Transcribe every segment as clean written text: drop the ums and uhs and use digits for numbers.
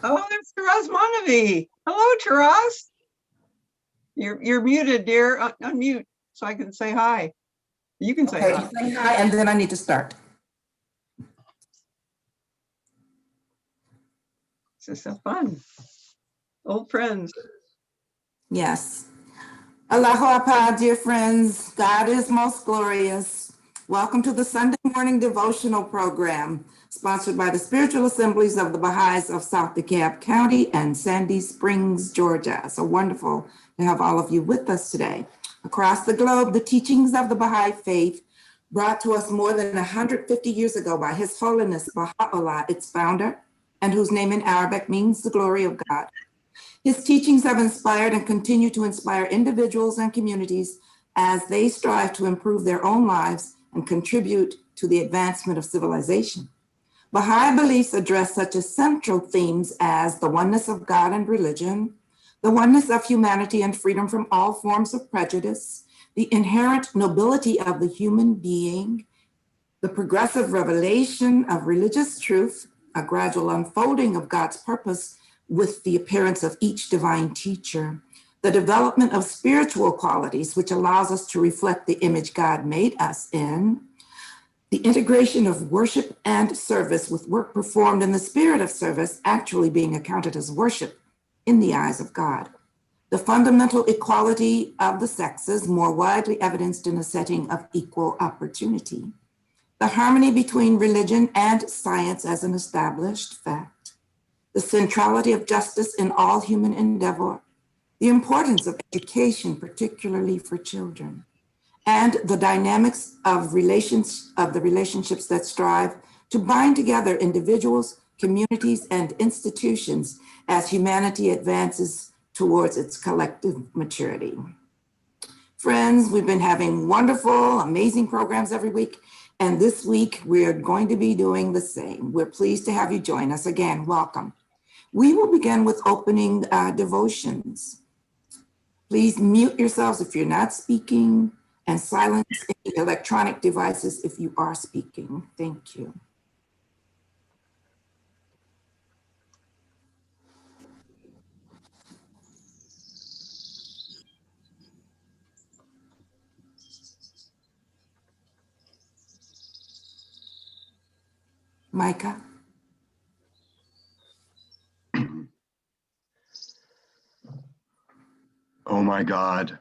Oh, that's Taraz Manavi. Hello, Taraz. You're muted, dear. Unmute so I can say hi. You can say hi. Say hi, and then I need to start. This is so fun. Old friends. Yes. Allahu Akbar, dear friends. God is most glorious. Welcome to the Sunday morning devotional program, sponsored by the Spiritual Assemblies of the Baha'is of South DeKalb County and Sandy Springs, Georgia. So wonderful to have all of you with us today. Across the globe, the teachings of the Baha'i faith brought to us more than 150 years ago by His Holiness Baha'u'llah, its founder, and whose name in Arabic means the glory of God. His teachings have inspired and continue to inspire individuals and communities as they strive to improve their own lives and contribute to the advancement of civilization. Baha'i beliefs address such essential themes as the oneness of God and religion, the oneness of humanity and freedom from all forms of prejudice, the inherent nobility of the human being, the progressive revelation of religious truth, a gradual unfolding of God's purpose with the appearance of each divine teacher, the development of spiritual qualities, which allows us to reflect the image God made us in, the integration of worship and service with work performed in the spirit of service actually being accounted as worship in the eyes of God, the fundamental equality of the sexes more widely evidenced in a setting of equal opportunity, the harmony between religion and science as an established fact, the centrality of justice in all human endeavor, the importance of education, particularly for children, and the dynamics of the relationships that strive to bind together individuals, communities, and institutions as humanity advances towards its collective maturity. Friends, we've been having wonderful, amazing programs every week. And this week, we're going to be doing the same. We're pleased to have you join us. Again, welcome. We will begin with opening devotions. Please mute yourselves if you're not speaking and silence any electronic devices if you are speaking. Thank you. Micah. Oh my God,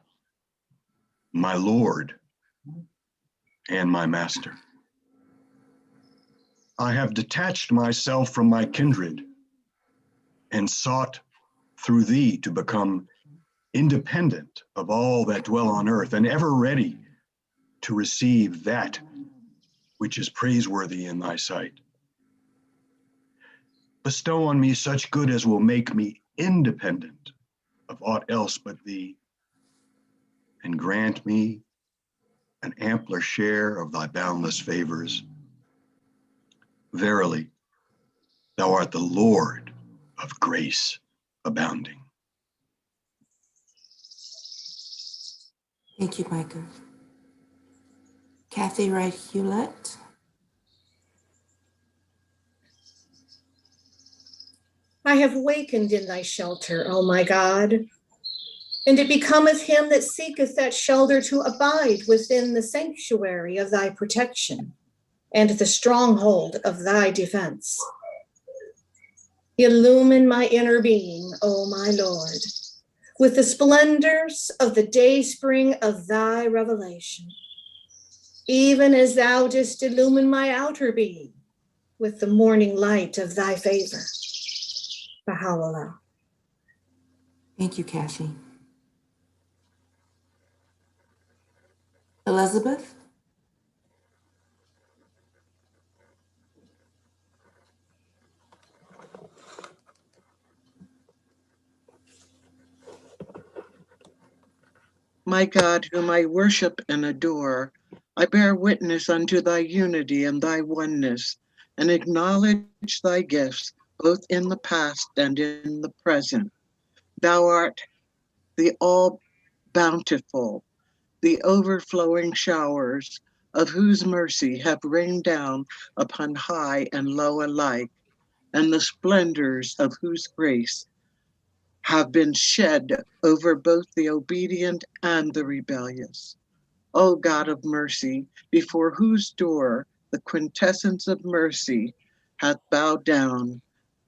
my Lord, and my Master. I have detached myself from my kindred and sought through thee to become independent of all that dwell on earth and ever ready to receive that which is praiseworthy in thy sight. Bestow on me such good as will make me independent of aught else but thee, and grant me an ampler share of thy boundless favors. Verily, thou art the Lord of grace abounding. Thank you, Micah. Kathy Wright-Hewlett. I have wakened in thy shelter, O my God, and it becometh him that seeketh that shelter to abide within the sanctuary of thy protection and the stronghold of thy defense. Illumine my inner being, O my Lord, with the splendors of the dayspring of thy revelation, even as thou didst illumine my outer being with the morning light of thy favor. Baha'u'llah. Thank you, Cassie. Elizabeth? My God, whom I worship and adore, I bear witness unto thy unity and thy oneness, and acknowledge thy gifts both in the past and in the present. Thou art the all-bountiful, the overflowing showers, of whose mercy have rained down upon high and low alike, and the splendors of whose grace have been shed over both the obedient and the rebellious. O God of mercy, before whose door the quintessence of mercy hath bowed down,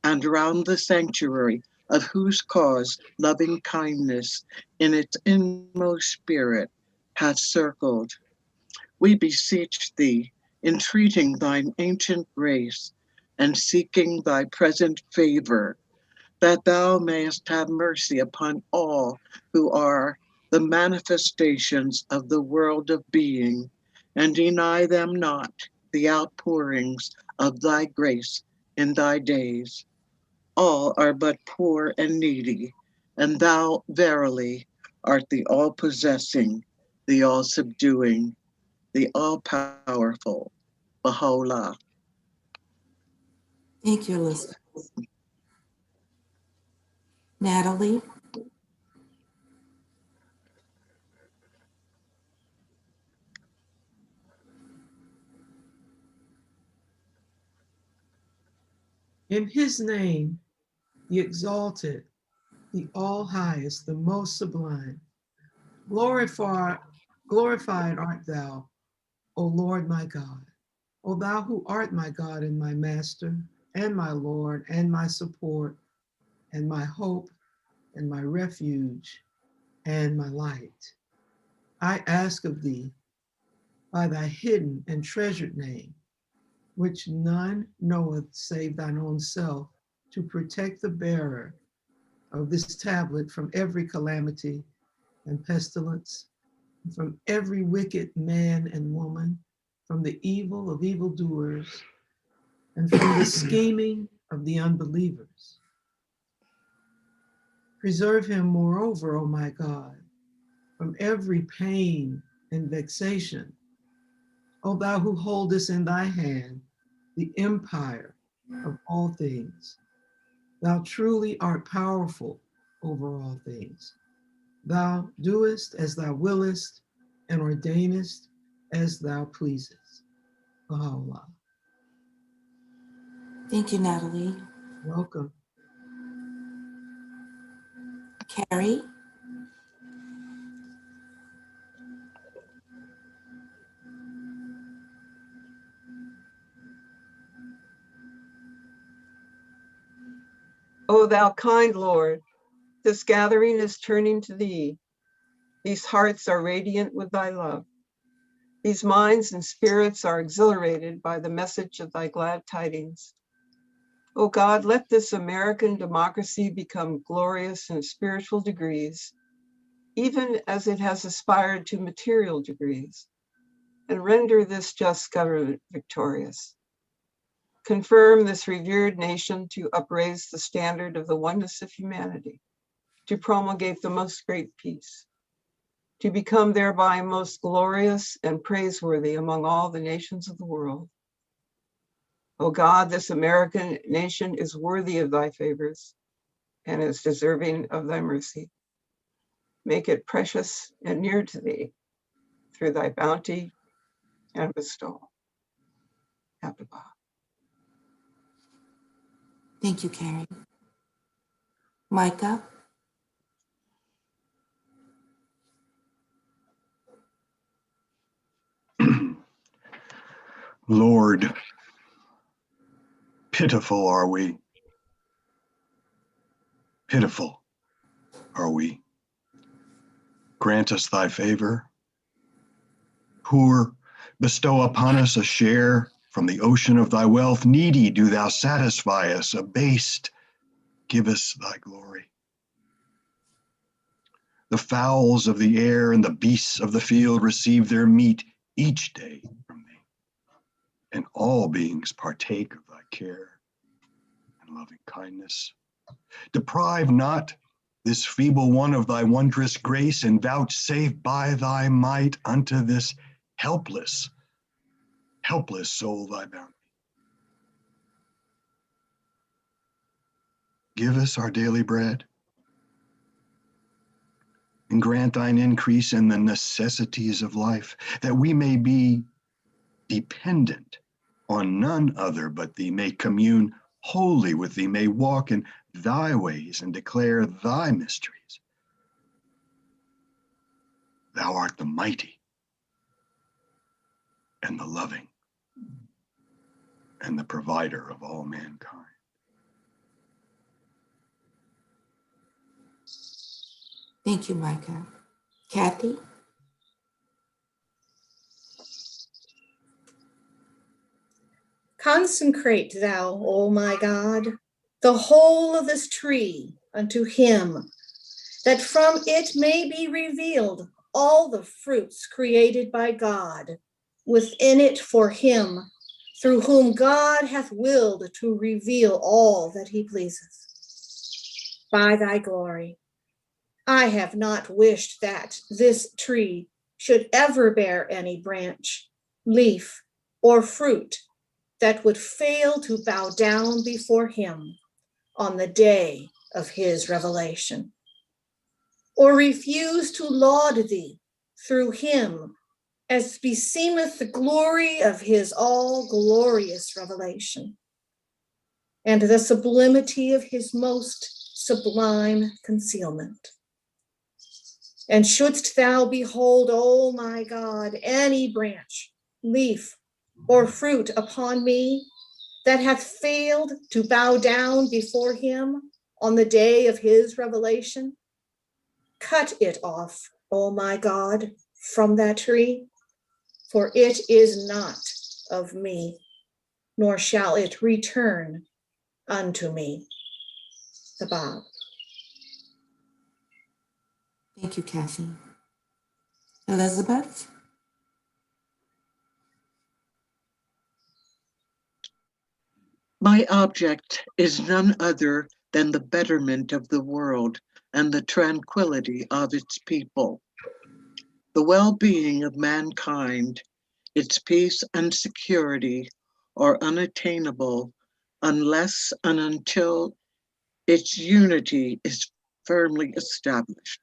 and round the sanctuary of whose cause loving kindness in its inmost spirit hath circled, we beseech thee, entreating thine ancient grace and seeking thy present favor, that thou mayest have mercy upon all who are the manifestations of the world of being, and deny them not the outpourings of thy grace in thy days. All are but poor and needy, and thou verily art the all-possessing, the all-subduing, the all-powerful Baha'u'llah. Thank you, Elizabeth. Natalie? In his name, the exalted, the all highest, the most sublime, glorified art thou, O Lord my God, O thou who art my God and my master, and my Lord, and my support, and my hope, and my refuge, and my light. I ask of thee, by thy hidden and treasured name, which none knoweth save thine own self, to protect the bearer of this tablet from every calamity and pestilence, from every wicked man and woman, from the evil of evildoers, and from the scheming of the unbelievers. Preserve him, moreover, O my God, from every pain and vexation, O thou who holdest in thy hand the empire of all things. Thou truly art powerful over all things. Thou doest as thou willest and ordainest as thou pleasest. Baha'u'llah. Thank you, Natalie. Welcome. Carrie? O thou kind Lord, this gathering is turning to thee. These hearts are radiant with thy love. These minds and spirits are exhilarated by the message of thy glad tidings. O God, let this American democracy become glorious in spiritual degrees, even as it has aspired to material degrees, and render this just government victorious. Confirm this revered nation to upraise the standard of the oneness of humanity, to promulgate the most great peace, to become thereby most glorious and praiseworthy among all the nations of the world. O God, this American nation is worthy of thy favors and is deserving of thy mercy. Make it precious and near to thee through thy bounty and bestowal. Abdu'l-Baha. Thank you, Carrie. Micah? Lord, pitiful are we. Pitiful are we. Grant us thy favor. Poor, bestow upon us a share from the ocean of thy wealth. Needy, do thou satisfy us. Abased, give us thy glory. The fowls of the air and the beasts of the field receive their meat each day from thee, and all beings partake of thy care and loving kindness. Deprive not this feeble one of thy wondrous grace, and vouchsafe by thy might unto this helpless soul thy bounty. Give us our daily bread, and grant thine increase in the necessities of life, that we may be dependent on none other but thee, may commune wholly with thee, may walk in thy ways and declare thy mysteries. Thou art the mighty and the loving and the provider of all mankind. Thank you, Micah. Kathy? Consecrate thou, O my God, the whole of this tree unto him, that from it may be revealed all the fruits created by God within it for him, through whom God hath willed to reveal all that he pleaseth. By thy glory, I have not wished that this tree should ever bear any branch, leaf, or fruit that would fail to bow down before him on the day of his revelation, or refuse to laud thee through him as beseemeth the glory of his all-glorious revelation, and the sublimity of his most sublime concealment. And shouldst thou behold, O my God, any branch, leaf, or fruit upon me that hath failed to bow down before him on the day of his revelation, cut it off, O my God, from that tree, for it is not of me, nor shall it return unto me. The Bob. Thank you, Kathy. Elizabeth? My object is none other than the betterment of the world and the tranquility of its people. The well-being of mankind, its peace and security are unattainable unless and until its unity is firmly established.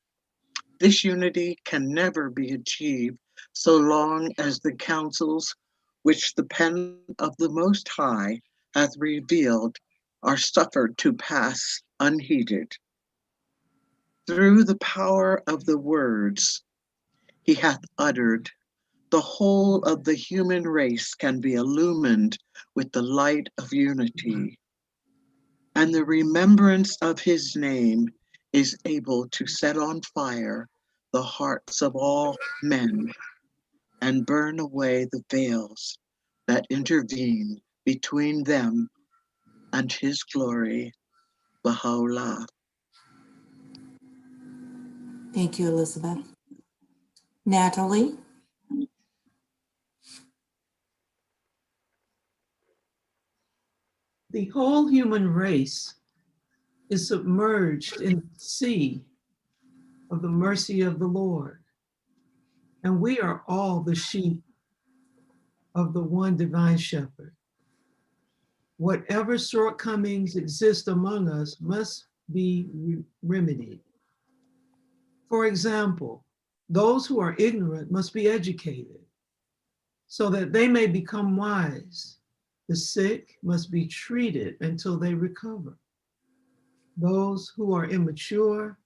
This unity can never be achieved so long as the counsels which the pen of the Most High hath revealed are suffered to pass unheeded. Through the power of the words he hath uttered, the whole of the human race can be illumined with the light of unity, and the remembrance of his name is able to set on fire the hearts of all men and burn away the veils that intervene between them and his glory, Baha'u'llah. Thank you, Elizabeth. Natalie? The whole human race is submerged in the sea of the mercy of the Lord. And we are all the sheep of the one divine shepherd. Whatever shortcomings exist among us must be remedied. For example, those who are ignorant must be educated so that they may become wise. The sick must be treated until they recover. Those who are immature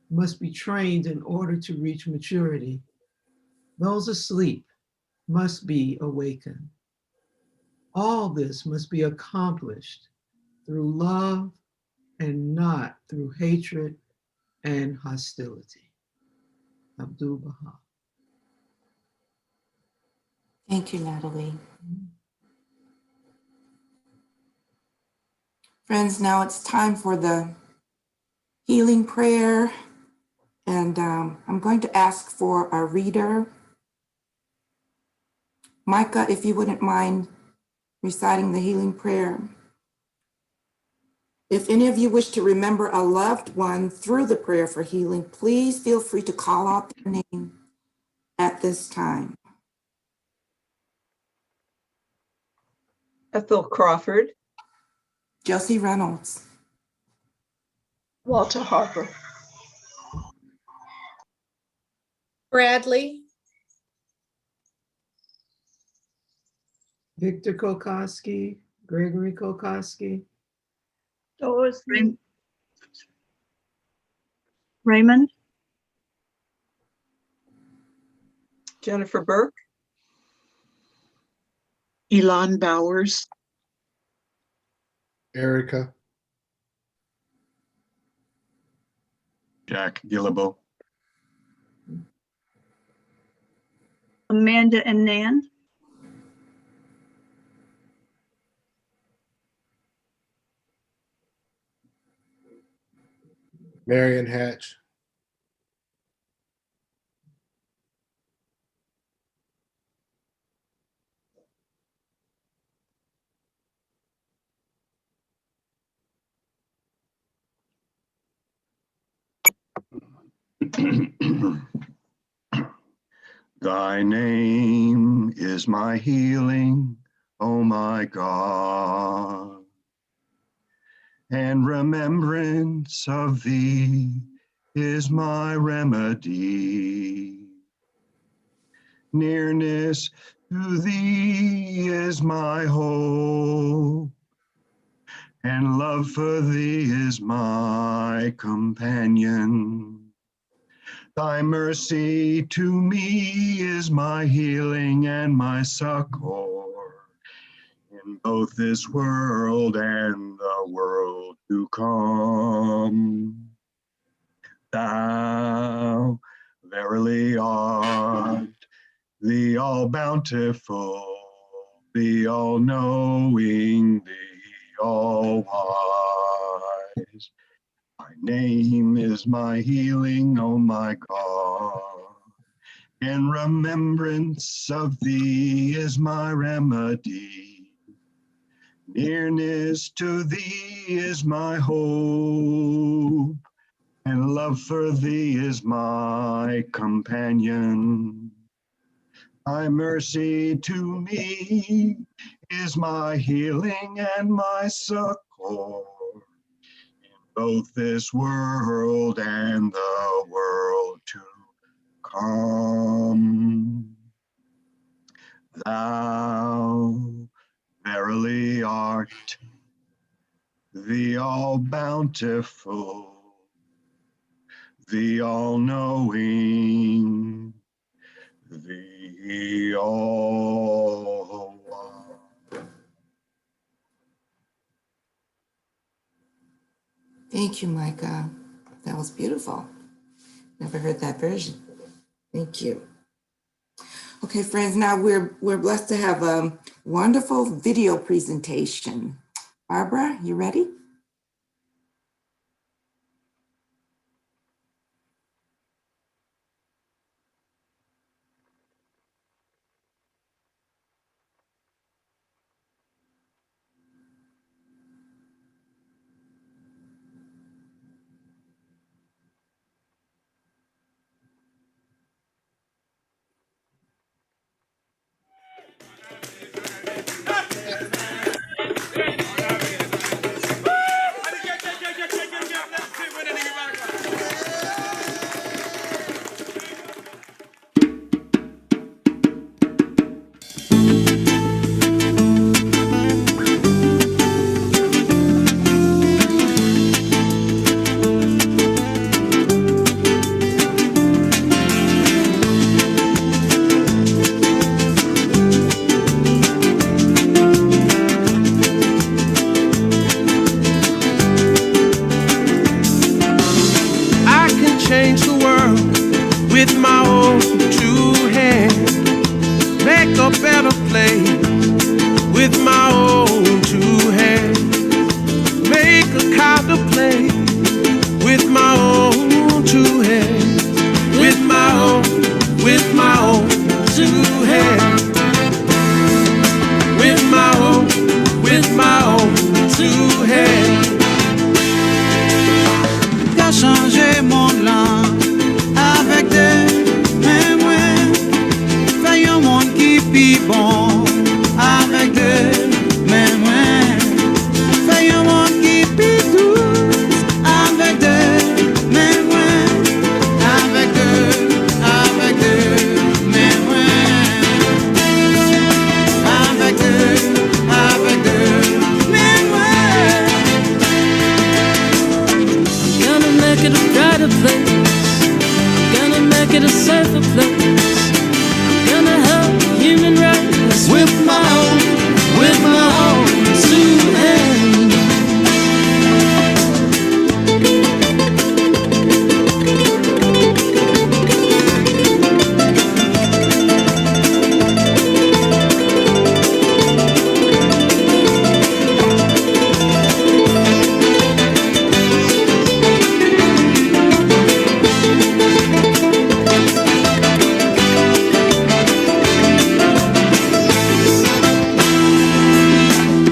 must be trained in order to reach maturity. Those asleep must be awakened. All this must be accomplished through love and not through hatred and hostility. Abdul Baha. Thank you, Natalie. Friends, now it's time for the healing prayer. And I'm going to ask for a reader. Micah, if you wouldn't mind reciting the healing prayer. If any of you wish to remember a loved one through the prayer for healing, please feel free to call out their name at this time. Ethel Crawford, Josie Reynolds, Walter Harper, Bradley, Victor Kokoski, Gregory Kokoski, was Raymond. Jennifer Burke, Elon Bowers, Erica, Jack Gillibo, Amanda and Nan. Marion Hatch, Thy name is my healing, oh my God, and remembrance of thee is my remedy. Nearness to thee is my hope, and love for thee is my companion. Thy mercy to me is my healing and my succor in both this world and the world to come. Thou verily art the all-bountiful, the all-knowing, the all-wise. Thy name is my healing, oh my God, and remembrance of thee is my remedy. Nearness to thee is my hope, and love for thee is my companion. Thy mercy to me is my healing and my succor in both this world and the world to come. Thou verily art the all-bountiful, the all-knowing, the all-wise. Thank you, Micah. That was beautiful. Never heard that version. Thank you. Okay, friends, now we're blessed to have a wonderful video presentation. Barbara, you ready? I can change the world with my own two hands, make a better place with my own two hands, make a kinder place with my own two hands, with my own two hands, with my own two hands. Qu'a changé mon land avec des mains moins. Fais un monde qui pis bon avec des mains moins. Fais un monde qui pis douce avec des mains moins.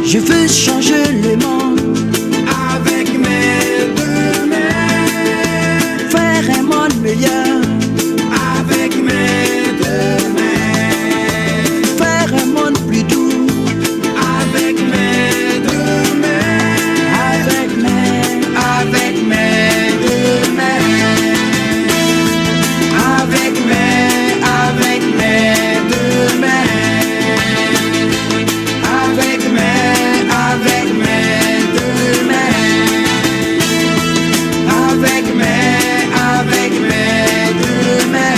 Je veux changer le monde avec mes deux mains. Faire un monde meilleur avec mes deux mains. Faire un monde plus doux avec mes deux mains. Avec mes deux mains. Avec mes deux mains. Avec mes deux mains. Avec mes deux mains.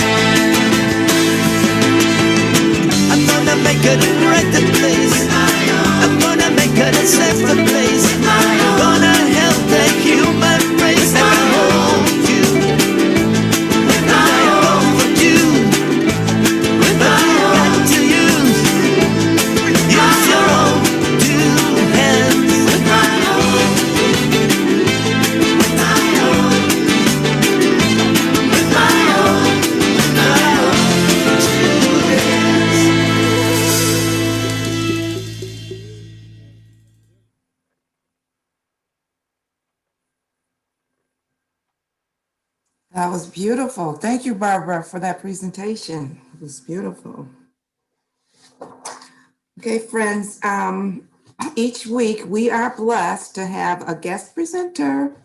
I'm gonna make it a brighter place. I'm gonna make it a safer place. I'm gonna help the human race. And I hold you. And I comfort you. But you got to use your own two hands. That was beautiful. Thank you, Barbara, for that presentation. It was beautiful. Okay, friends, each week we are blessed to have a guest presenter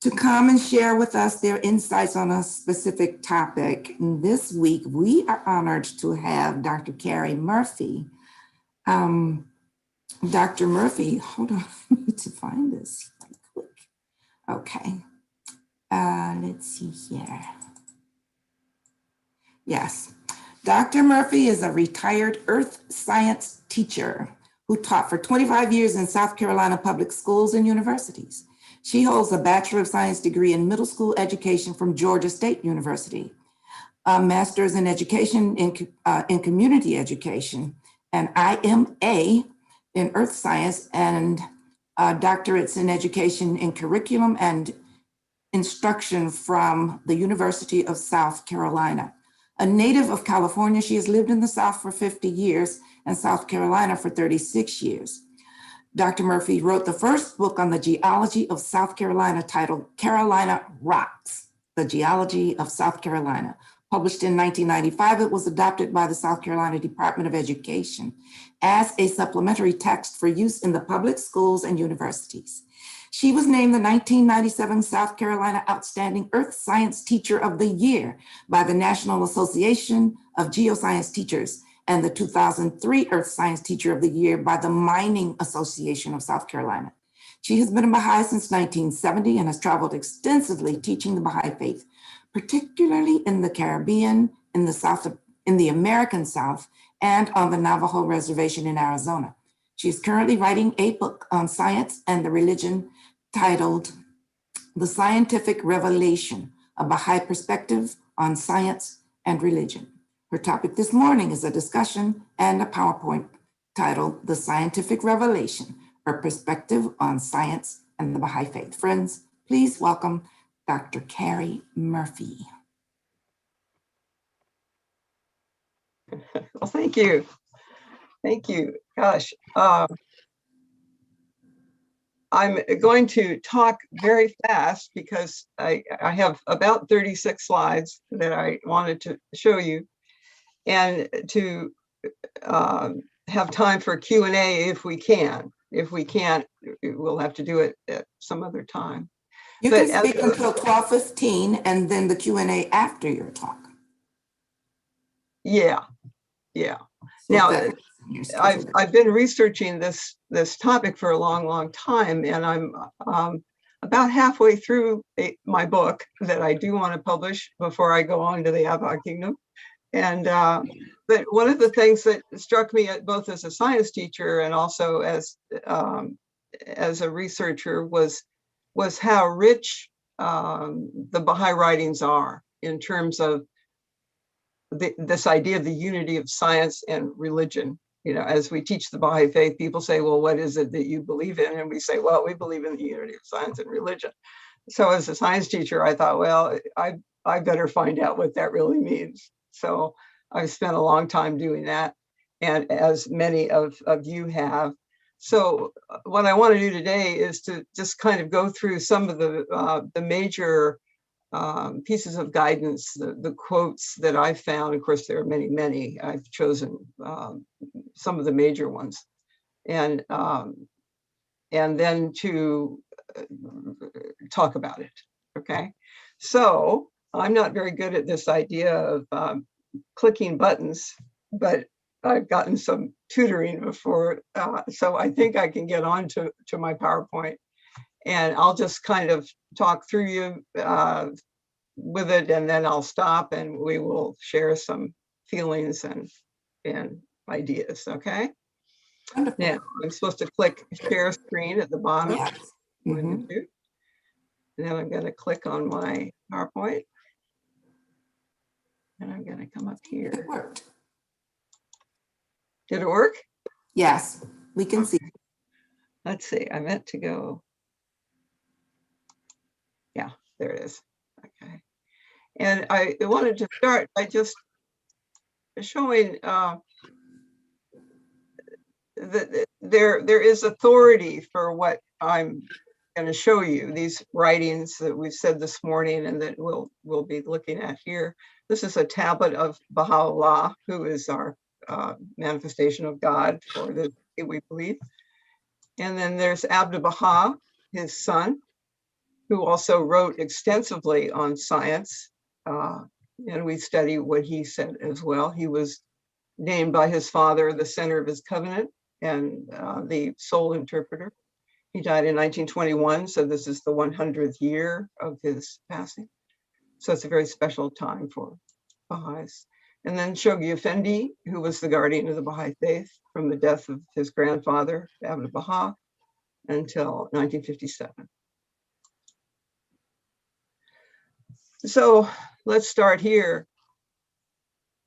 to come and share with us their insights on a specific topic. And this week, we are honored to have Dr. Carrie Murphy. Dr. Murphy, hold on, I need to find this right quick. Okay, let's see here. Yes, Dr. Murphy is a retired earth science teacher who taught for 25 years in South Carolina public schools and universities. She holds a Bachelor of Science degree in middle school education from Georgia State University, a master's in education in community education, an IMA in earth science, and doctorates in education in curriculum and instruction from the University of South Carolina. A native of California, she has lived in the South for 50 years and South Carolina for 36 years. Dr. Murphy wrote the first book on the geology of South Carolina titled Carolina Rocks, The Geology of South Carolina. Published in 1995, it was adopted by the South Carolina Department of Education as a supplementary text for use in the public schools and universities. She was named the 1997 South Carolina Outstanding Earth Science Teacher of the Year by the National Association of Geoscience Teachers and the 2003 Earth Science Teacher of the Year by the Mining Association of South Carolina. She has been a Baha'i since 1970 and has traveled extensively teaching the Baha'i faith, particularly in the Caribbean, in the American South, and on the Navajo Reservation in Arizona. She is currently writing a book on science and the religion titled The Scientific Revelation, a Baha'i Perspective on Science and Religion. Her topic this morning is a discussion and a PowerPoint titled The Scientific Revelation, a Perspective on Science and the Baha'i Faith. Friends, please welcome Dr. Carrie Murphy. Well, thank you. Thank you. Gosh, I'm going to talk very fast because I have about 36 slides that I wanted to show you, and to have time for Q&A if we can. If we can't, we'll have to do it at some other time. You can speak until 12:15 and then the Q&A after your talk. Yeah. Now, I've been researching this topic for a long time, and I'm about halfway through my book that I do want to publish before I go on to the Abba Kingdom. And but one of the things that struck me both as a science teacher and also as a researcher was how rich the Baha'i writings are in terms of this idea of the unity of science and religion. You know, as we teach the Baha'i faith, people say, well, what is it that you believe in? And we say, well, we believe in the unity of science and religion. So as a science teacher, I thought, well, I better find out what that really means. So I've spent a long time doing that. And as many of you have, So what I want to do today is to just kind of go through some of the major pieces of guidance, the quotes that I found. Of course, there are many, many. I've chosen some of the major ones, and then to talk about it. Okay, so I'm not very good at this idea of clicking buttons, but I've gotten some tutoring before, so I think I can get on to my PowerPoint, and I'll just kind of talk through you with it, and then I'll stop and we will share some feelings and ideas. Okay. Wonderful. Now I'm supposed to click share screen at the bottom. Yes. One Mhm. and two. And then I'm going to click on my PowerPoint, and I'm going to come up It here. worked. Did it work? Yes, we can see. Let's see. I meant to go. Yeah, there it is. Okay. And I wanted to start by just showing that there is authority for what I'm going to show you. These writings that we've said this morning and that we'll be looking at here. This is a tablet of Baha'u'llah, who is our manifestation of God for the we believe. And then there's Abdu'l Baha, his son, who also wrote extensively on science. And we study what he said as well. He was named by his father the center of his covenant and the sole interpreter. He died in 1921, so this is the 100th year of his passing. So it's a very special time for Baha'is. And then Shoghi Effendi, who was the guardian of the Baha'i faith from the death of his grandfather, Abdu'l Baha, until 1957. So let's start here.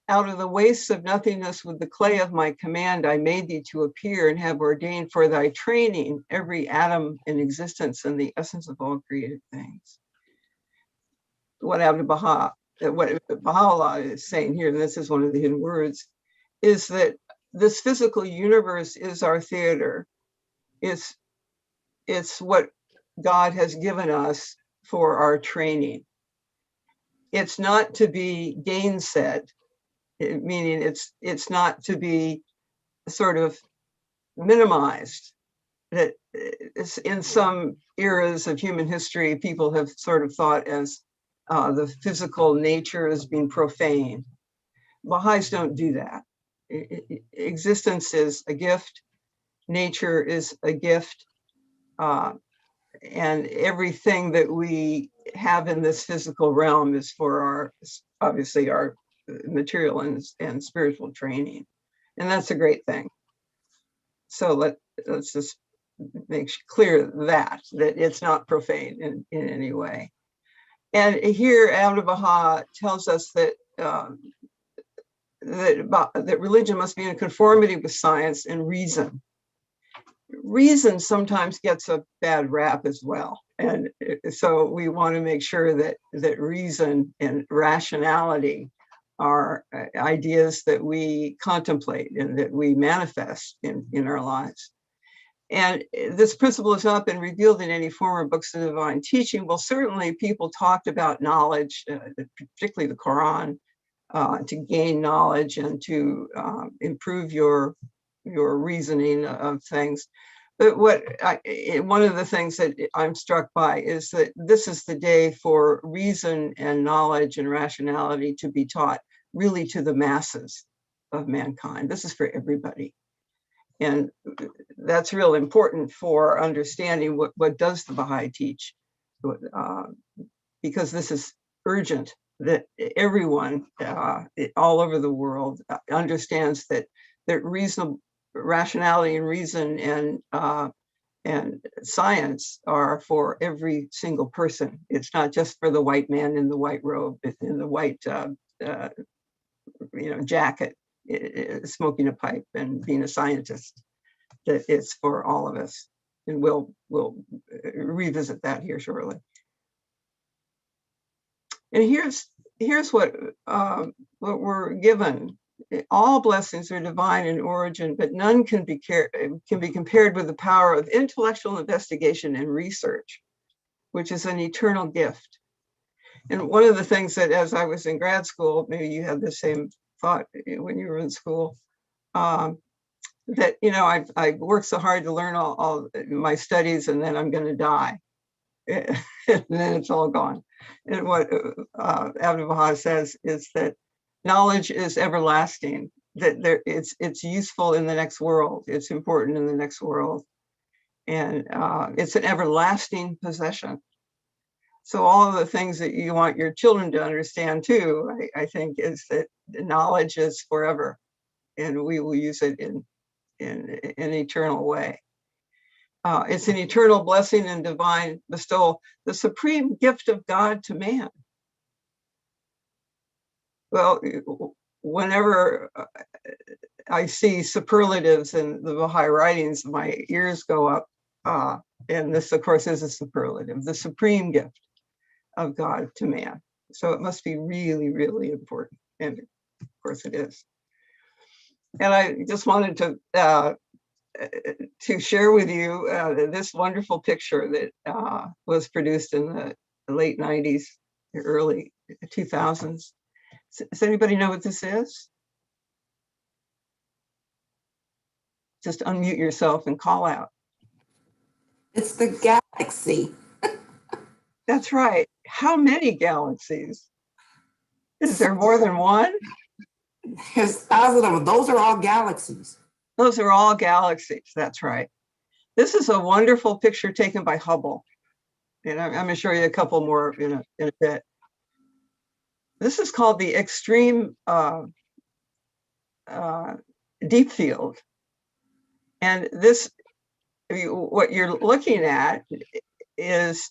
Out of the wastes of nothingness with the clay of my command, I made thee to appear and have ordained for thy training every atom in existence and the essence of all created things. What Abdu'l Baha, what Baha'u'llah is saying here, and this is one of the hidden words, is that this physical universe is our theater. It's what God has given us for our training. It's not to be gainsaid, meaning it's not to be sort of minimized. That in some eras of human history, people have sort of thought as the physical nature as being profane. Baha'is don't do that. Existence is a gift. Nature is a gift. And everything that we have in this physical realm is for our, obviously, our material and spiritual training. And that's a great thing. So let's just make clear that it's not profane in any way. And here Abdu'l Baha tells us that that religion must be in conformity with science and reason. Reason sometimes gets a bad rap as well. And so we want to make sure that reason and rationality are ideas that we contemplate and that we manifest in our lives. And this principle has not been revealed in any former books of divine teaching. Well, certainly people talked about knowledge, particularly the Quran, to gain knowledge and to improve your reasoning of things. But one of the things that I'm struck by is that this is the day for reason and knowledge and rationality to be taught really to the masses of mankind. This is for everybody. And that's real important for understanding what does the Baha'i teach, because this is urgent, that everyone all over the world understands that reasonable rationality and reason and science are for every single person. It's not just for the white man in the white robe, in the white jacket, smoking a pipe and being a scientist. That it's for all of us, and we'll revisit that here shortly. And here's what we're given All blessings are divine in origin, but none can be compared with the power of intellectual investigation and research, which is an eternal gift. And one of the things that, as I was in grad school, maybe you had the same thought when you were in school, that, you know, I worked so hard to learn all my studies, and then I'm going to die. And then it's all gone. And what Abdu'l Baha says is that knowledge is everlasting, that it's useful in the next world. It's important in the next world. And it's an everlasting possession. So all of the things that you want your children to understand too, I think, is that knowledge is forever, and we will use it in an eternal way. It's an eternal blessing and divine bestowal, the supreme gift of God to man. Well, whenever I see superlatives in the Baha'i writings, my ears go up. And this, of course, is a superlative, the supreme gift of God to man. So it must be really, really important. And of course it is. And I just wanted to share with you this wonderful picture that was produced in the late 90s, early 2000s. Does anybody know what this is? Just unmute yourself and call out. It's the galaxy. That's right. How many galaxies? Is there more than one? There's thousands of them. Those are all galaxies. Those are all galaxies. That's right. This is a wonderful picture taken by Hubble. And I'm going to show you a couple more in a bit. This is called the extreme deep field. And this, what you're looking at is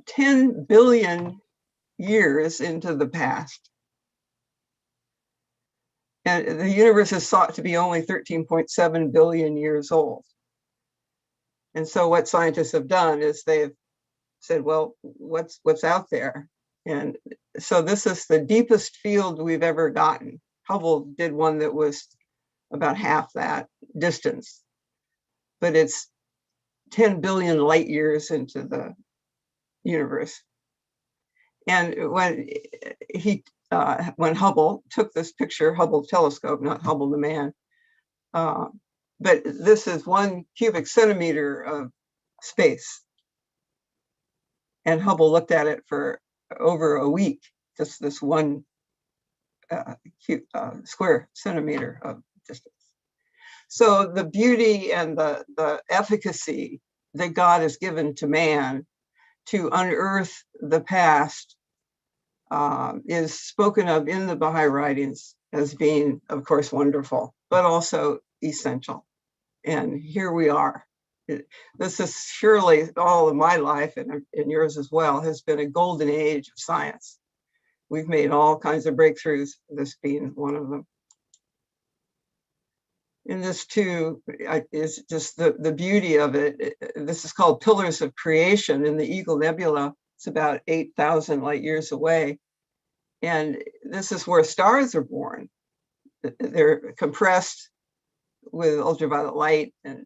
10 billion years into the past. And the universe is thought to be only 13.7 billion years old. And so what scientists have done is they've said, well, what's out there? And so this is the deepest field we've ever gotten. Hubble did one that was about half that distance, but it's 10 billion light years into the universe. And when Hubble took this picture, Hubble telescope, not Hubble the man, but this is 1 cubic centimeter of space. And Hubble looked at it for over a week, just this 1 square centimeter of distance. So the beauty and the efficacy that God has given to man to unearth the past is spoken of in the Baha'i writings as being, of course, wonderful, but also essential. And here we are. This is surely all of my life, and yours as well, has been a golden age of science. We've made all kinds of breakthroughs, this being one of them. And this too is just the beauty of it. This is called Pillars of Creation in the Eagle Nebula. It's about 8,000 light years away. And this is where stars are born. They're compressed with ultraviolet light and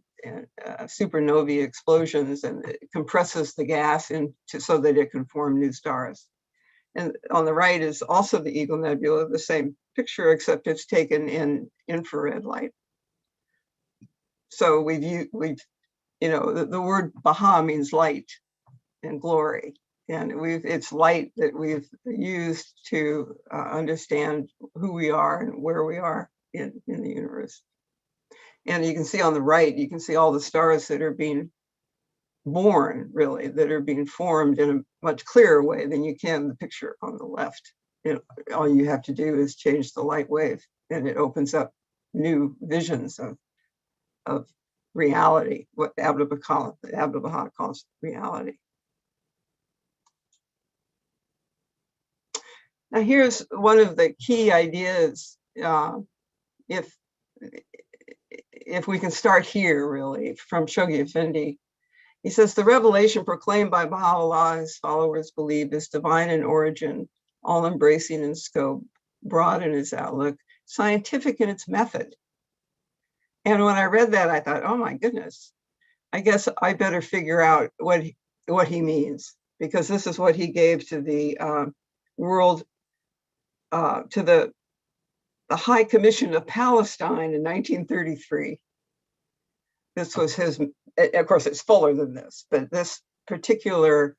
supernovae explosions, and it compresses the gas so that it can form new stars. And on the right is also the Eagle Nebula, the same picture, except it's taken in infrared light. So the word Baha means light and glory. And it's light that we've used to understand who we are and where we are in the universe. And you can see on the right, you can see all the stars that are being born, really, that are being formed in a much clearer way than you can the picture on the left. All you have to do is change the light wave, and it opens up new visions of reality, what Abdu'l Baha calls reality. Now here's one of the key ideas, if we can start here, really, from Shoghi Effendi. He says, the revelation proclaimed by Baha'u'llah, his followers believe, is divine in origin, all-embracing in scope, broad in its outlook, scientific in its method. And when I read that, I thought, oh my goodness, I guess I better figure out what he means, because this is what he gave to the world, to the High Commission of Palestine in 1933. This was his, of course, it's fuller than this, but this particular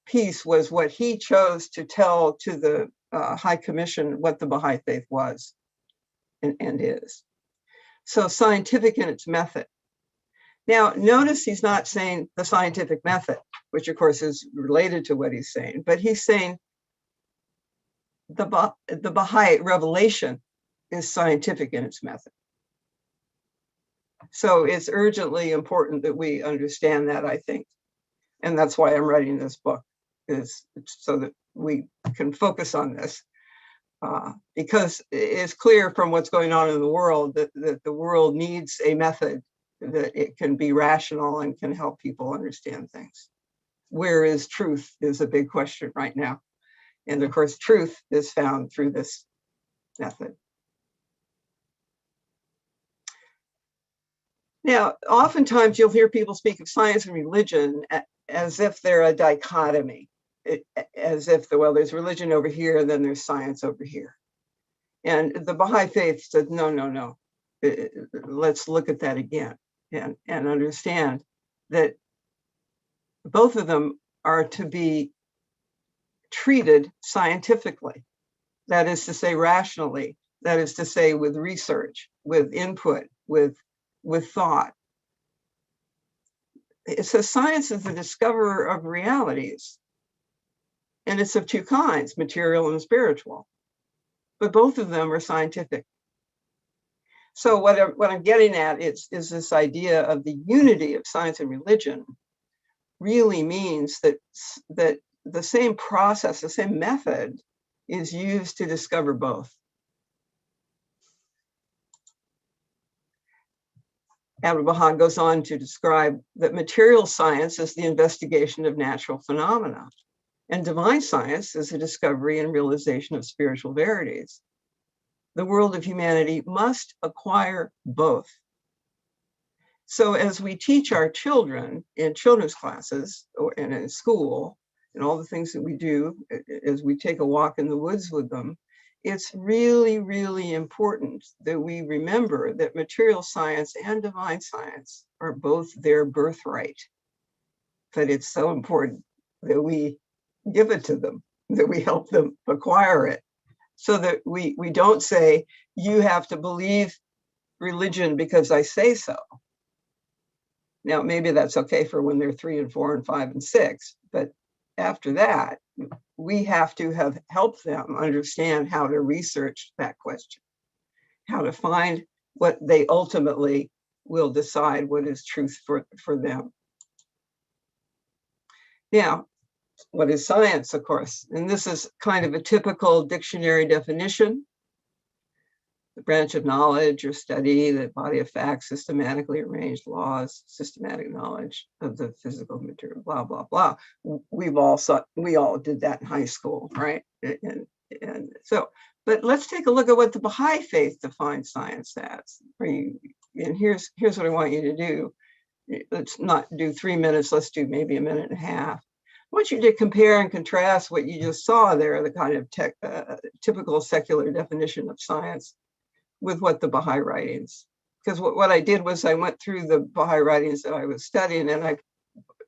piece was what he chose to tell to the High Commission what the Baha'i faith was and is. So scientific in its method. Now, notice he's not saying the scientific method, which of course is related to what he's saying, but he's saying the Baha'i revelation is scientific in its method. So it's urgently important that we understand that, I think. And that's why I'm writing this book, is so that we can focus on this. Because it's clear from what's going on in the world that the world needs a method that it can be rational and can help people understand things. Where is truth is a big question right now. And of course, truth is found through this method. Now, oftentimes you'll hear people speak of science and religion as if they're a dichotomy, as if, well, there's religion over here, and then there's science over here. And the Baha'i faith said, no, no, no. Let's look at that again and understand that both of them are to be treated scientifically. That is to say, rationally. That is to say, with research, with input, with thought. It says science is the discoverer of realities. And it's of two kinds, material and spiritual. But both of them are scientific. So what I'm getting at is this idea of the unity of science and religion really means that the same process, the same method is used to discover both. Abdu'l-Baha goes on to describe that material science is the investigation of natural phenomena, and divine science is the discovery and realization of spiritual verities. The world of humanity must acquire both. So as we teach our children in children's classes and in school, and all the things that we do as we take a walk in the woods with them, it's really, really important that we remember that material science and divine science are both their birthright. But it's so important that we give it to them, that we help them acquire it, so that we don't say, you have to believe religion because I say so. Now, maybe that's okay for when they're 3 and 4 and 5 and 6, but after that, we have to have helped them understand how to research that question, how to find what they ultimately will decide what is truth for them. Now, what is science, of course? And this is kind of a typical dictionary definition. The branch of knowledge or study, the body of facts, systematically arranged laws, systematic knowledge of the physical material, blah, blah, blah. We all did that in high school, right? And so, but let's take a look at what the Baha'i faith defines science as. And here's what I want you to do. Let's not do 3 minutes, let's do maybe a minute and a half. I want you to compare and contrast what you just saw there, the kind of typical secular definition of science, with what the Baha'i writings. Because what I did was I went through the Baha'i writings that I was studying, and I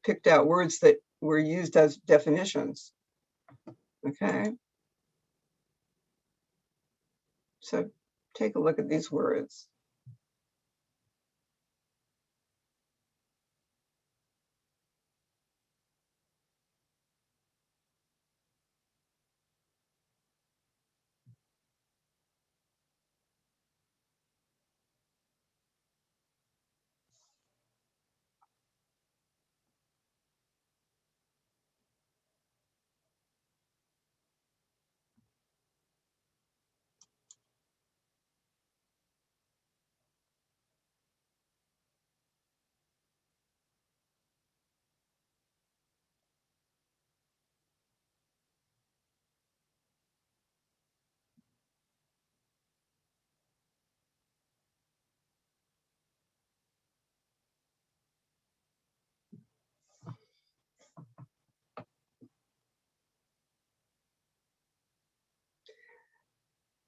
picked out words that were used as definitions. Okay. So take a look at these words.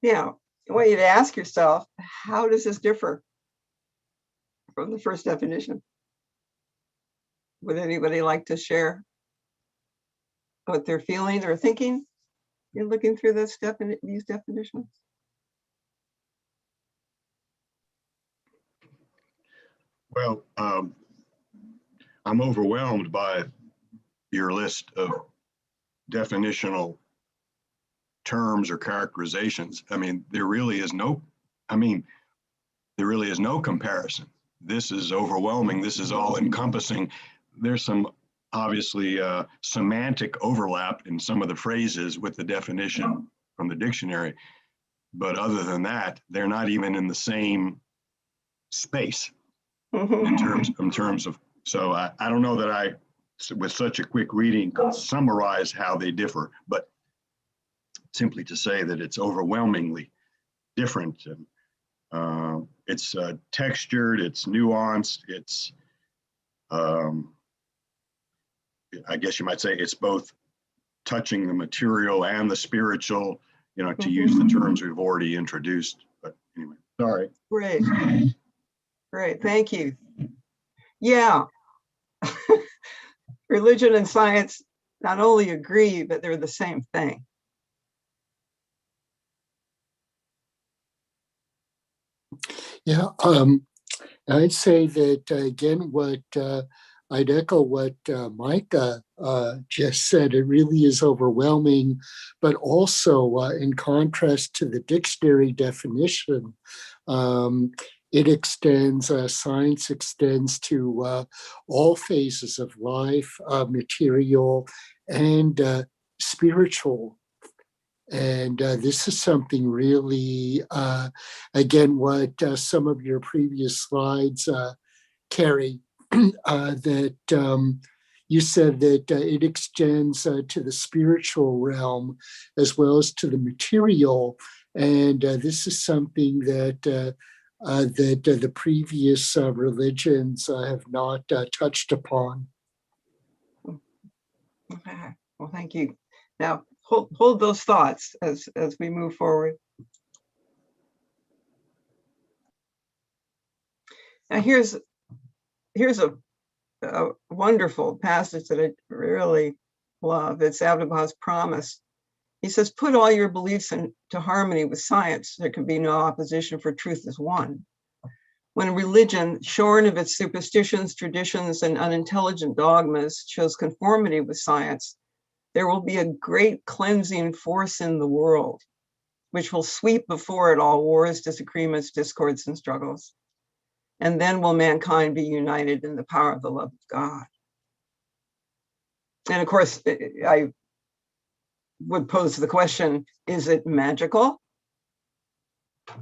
Yeah, I want you to ask yourself, how does this differ from the first definition? Would anybody like to share what they're feeling or thinking in looking through these definitions? Well, I'm overwhelmed by your list of definitional terms or characterizations. I mean, there really is no comparison. This is overwhelming. This is all encompassing. There's some obviously semantic overlap in some of the phrases with the definition from the dictionary. But other than that, they're not even in the same space in terms of, so I don't know that I, with such a quick reading, could summarize how they differ, but simply to say that it's overwhelmingly different. It's textured, it's nuanced, it's, I guess you might say it's both touching the material and the spiritual, you know, to use the terms we've already introduced. But anyway, sorry. Great. Great, thank you. Yeah. Religion and science not only agree, but they're the same thing. Yeah, I'd say that again, I'd echo what Micah just said. It really is overwhelming, but also in contrast to the dictionary definition, it extends, science extends to all phases of life, material and spiritual. And this is something really, again, what some of your previous slides carry, that you said that it extends to the spiritual realm as well as to the material. And this is something that the previous religions have not touched upon. Okay. Well, thank you. Now, hold those thoughts as we move forward. Now, here's a wonderful passage that I really love. It's Abdu'l-Baha's promise. He says, put all your beliefs into harmony with science. There can be no opposition, for truth is one. When religion, shorn of its superstitions, traditions, and unintelligent dogmas, shows conformity with science, there will be a great cleansing force in the world, which will sweep before it all wars, disagreements, discords, and struggles. And then will mankind be united in the power of the love of God. And of course, I would pose the question, is it magical?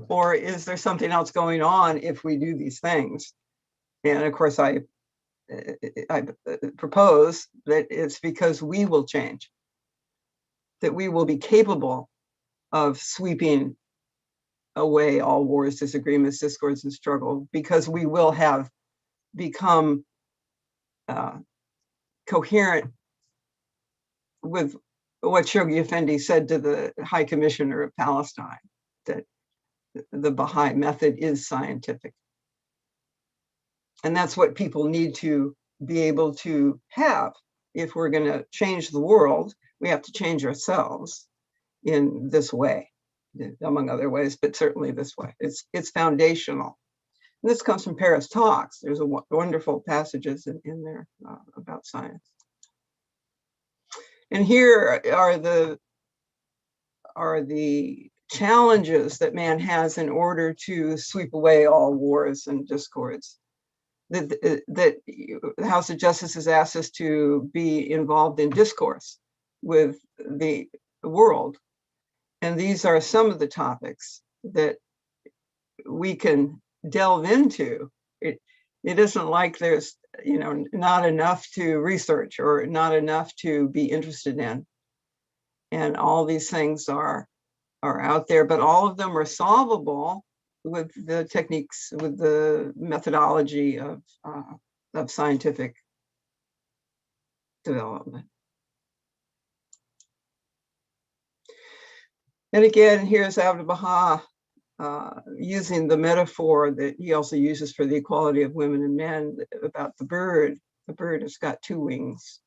Or is there something else going on if we do these things? And of course, I propose that it's because we will change, that we will be capable of sweeping away all wars, disagreements, discords, and struggle, because we will have become coherent with what Shoghi Effendi said to the High Commissioner of Palestine, that the Baha'i method is scientific. And that's what people need to be able to have. If we're going to change the world, we have to change ourselves in this way, among other ways, but certainly this way. It's foundational. And this comes from Paris Talks. There's wonderful passages in there about science. And here are the challenges that man has in order to sweep away all wars and discords. That the House of Justice has asked us to be involved in discourse with the world. And these are some of the topics that we can delve into. It isn't like there's, not enough to research or not enough to be interested in. And all these things are out there, but all of them are solvable with the techniques, with the methodology of scientific development. And again, here's Abdu'l-Baha using the metaphor that he also uses for the equality of women and men about the bird. The bird has got two wings.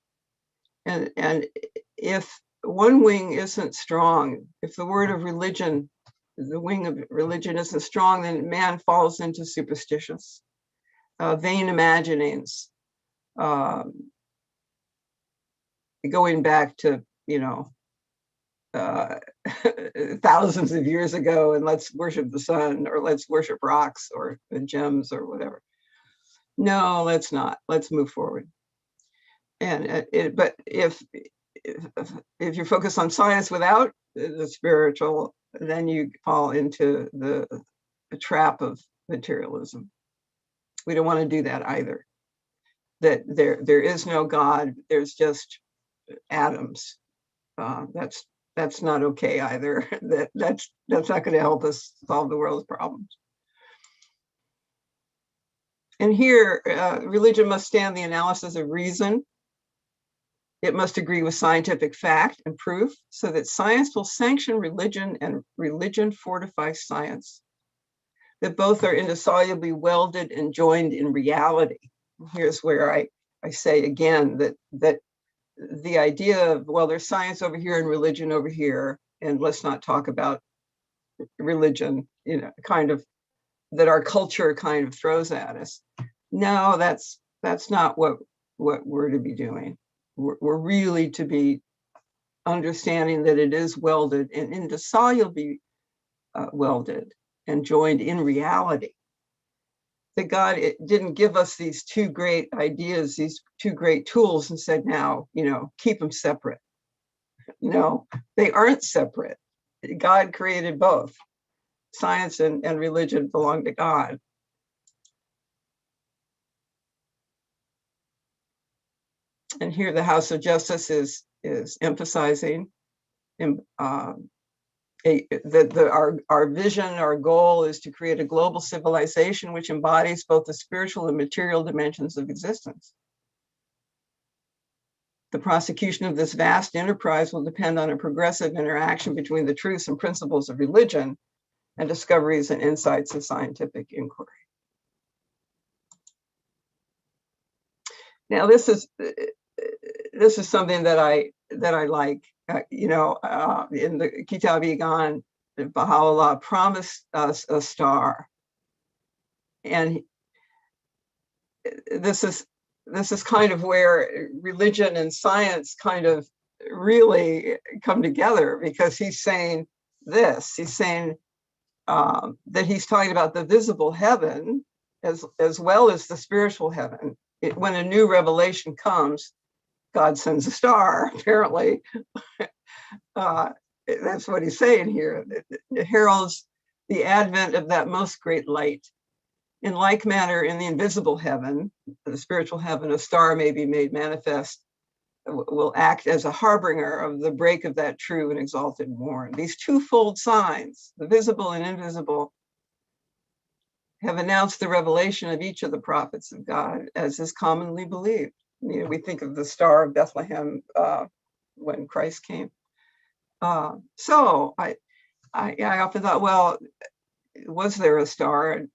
And if one wing isn't strong, if the word of religion, the wing of religion isn't strong, then man falls into superstitious, vain imaginings, going back to, thousands of years ago, and let's worship the sun, or let's worship rocks or gems or whatever. No, let's not. Let's move forward. And but if you're focused on science without the spiritual, then you fall into the trap of materialism. We don't want to do that either. That there is no God. There's just atoms. That's not okay either. That's not going to help us solve the world's problems. And here, religion must stand the analysis of reason. It must agree with scientific fact and proof, so that science will sanction religion and religion fortifies science. That both are indissolubly welded and joined in reality. Here's where I say again that the idea of, well, there's science over here and religion over here, and let's not talk about religion, kind of that our culture kind of throws at us. No, that's not what we're to be doing. We're really to be understanding that it is welded and indissolubly welded and joined in reality. That God didn't give us these two great ideas, these two great tools, and said, now, keep them separate. No, they aren't separate. God created both. Science and religion belong to God. And here the House of Justice is emphasizing that our vision, our goal is to create a global civilization which embodies both the spiritual and material dimensions of existence. The prosecution of this vast enterprise will depend on a progressive interaction between the truths and principles of religion and discoveries and insights of scientific inquiry. Now, this is something that I like. In the Kitab-i-Gan, Baha'u'llah promised us a star, and this is kind of where religion and science kind of really come together, because he's saying this. He's saying that he's talking about the visible heaven as well as the spiritual heaven. When a new revelation comes, God sends a star, apparently. That's what he's saying here. It heralds the advent of that most great light. In like manner, in the invisible heaven, the spiritual heaven, a star may be made manifest, will act as a harbinger of the break of that true and exalted morn. These twofold signs, the visible and invisible, have announced the revelation of each of the prophets of God, as is commonly believed. We think of the Star of Bethlehem when Christ came. So I often thought, well, was there a star? And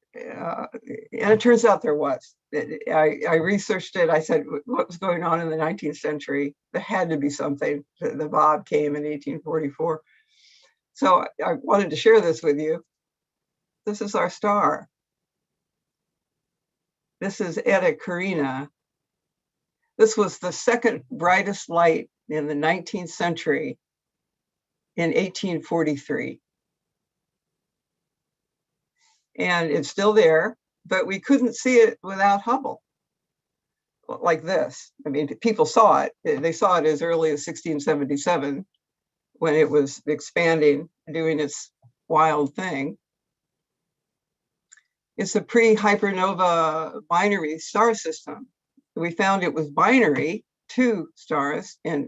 it turns out there was. I researched it. I said, what was going on in the 19th century? There had to be something. The Bab came in 1844. So I wanted to share this with you. This is our star. This is Eta Carina. This was the second brightest light in the 19th century in 1843. And it's still there, but we couldn't see it without Hubble, like this. I mean, people saw it. They saw it as early as 1677 when it was expanding, doing its wild thing. It's a pre-hypernova binary star system. We found it was binary, 2 stars. In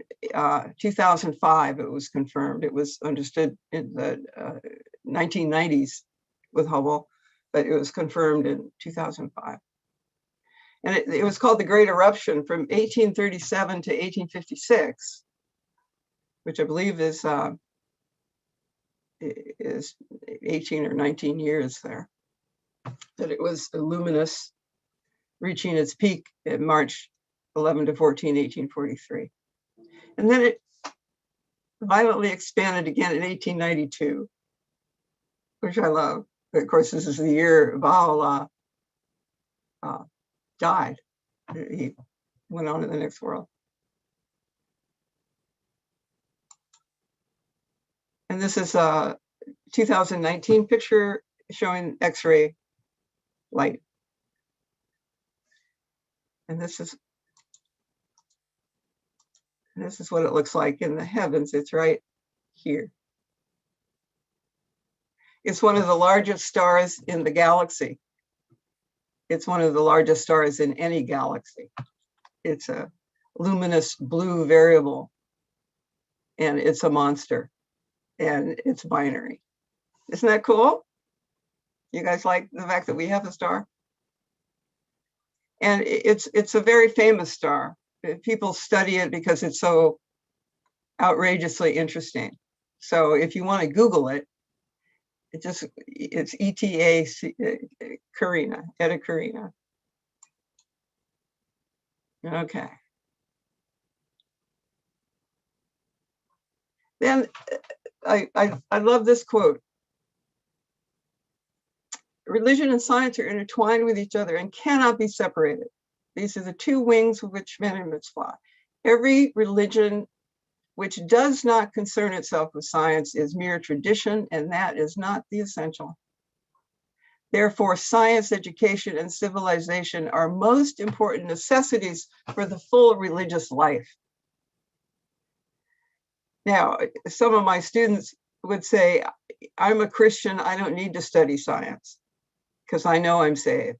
2005, it was confirmed. It was understood in the 1990s with Hubble, but it was confirmed in 2005. And it was called the Great Eruption from 1837 to 1856, which I believe is is 18 or 19 years there, that it was luminous, reaching its peak in March 11 to 14, 1843. And then it violently expanded again in 1892, which I love. But of course, this is the year Baha'u'llah died. He went on to the next world. And this is a 2019 picture showing X-ray light. And this is what it looks like in the heavens. It's right here. It's one of the largest stars in the galaxy. It's one of the largest stars in any galaxy. It's a luminous blue variable, and it's a monster, and it's binary. Isn't that cool? You guys like the fact that we have a star? And it's a very famous star. People study it because it's so outrageously interesting. So if you want to Google it, it's ETA Carina, Eta Carina. Okay. Then I love this quote. Religion and science are intertwined with each other and cannot be separated. These are the two wings with which measurements fly. Every religion which does not concern itself with science is mere tradition, and that is not the essential. Therefore, science, education, and civilization are most important necessities for the full religious life. Now, some of my students would say, I'm a Christian, I don't need to study science because I know I'm saved.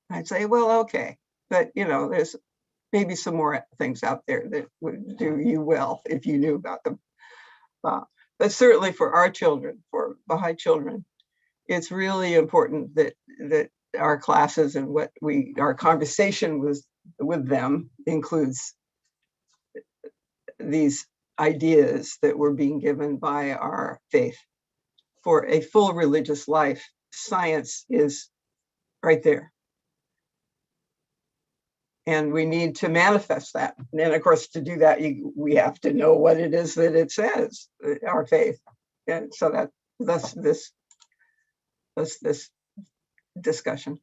I'd say, well, okay, but there's maybe some more things out there that would do you well if you knew about them. But certainly for our children, for Baha'i children, it's really important that our classes and our conversation with them includes these ideas that we're being given by our faith. For a full religious life, science is right there. And we need to manifest that. And then, of course, to do that, we have to know what it is that it says, our faith. And so that's this discussion.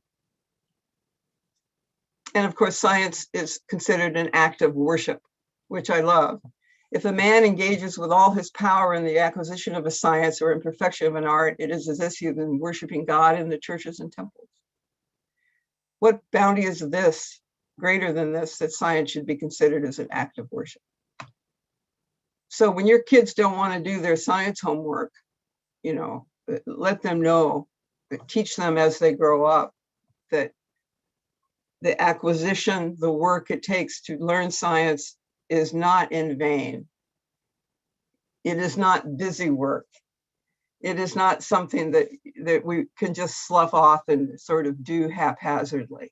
And of course, science is considered an act of worship, which I love. If a man engages with all his power in the acquisition of a science or in perfection of an art, it is as if he had been worshiping God in the churches and temples. What bounty is this, greater than this, that science should be considered as an act of worship? So when your kids don't want to do their science homework, let them know, teach them as they grow up that the acquisition, the work it takes to learn science is not in vain. It is not busy work. It is not something that we can just slough off and sort of do haphazardly.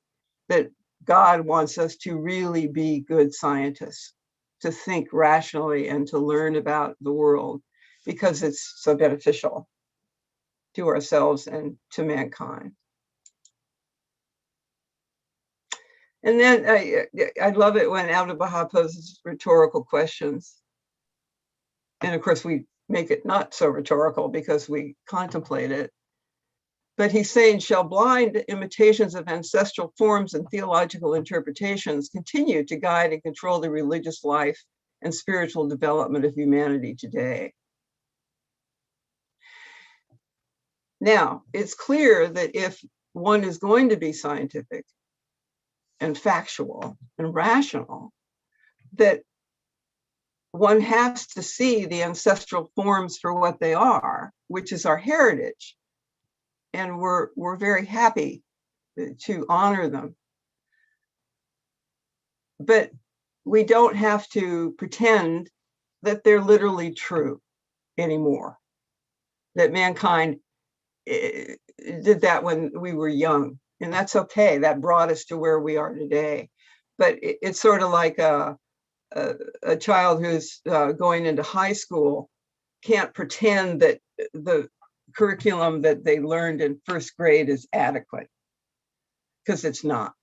That God wants us to really be good scientists, to think rationally and to learn about the world because it's so beneficial to ourselves and to mankind. And then I love it when Abdu'l-Baha poses rhetorical questions. And of course, we make it not so rhetorical because we contemplate it. But he's saying, shall blind imitations of ancestral forms and theological interpretations continue to guide and control the religious life and spiritual development of humanity today? Now, it's clear that if one is going to be scientific and factual and rational, that one has to see the ancestral forms for what they are, which is our heritage. And we're very happy to honor them. But we don't have to pretend that they're literally true anymore, that mankind did that when we were young. And that's okay. That brought us to where we are today. But it's sort of like a child who's going into high school can't pretend that the curriculum that they learned in first grade is adequate, because it's not.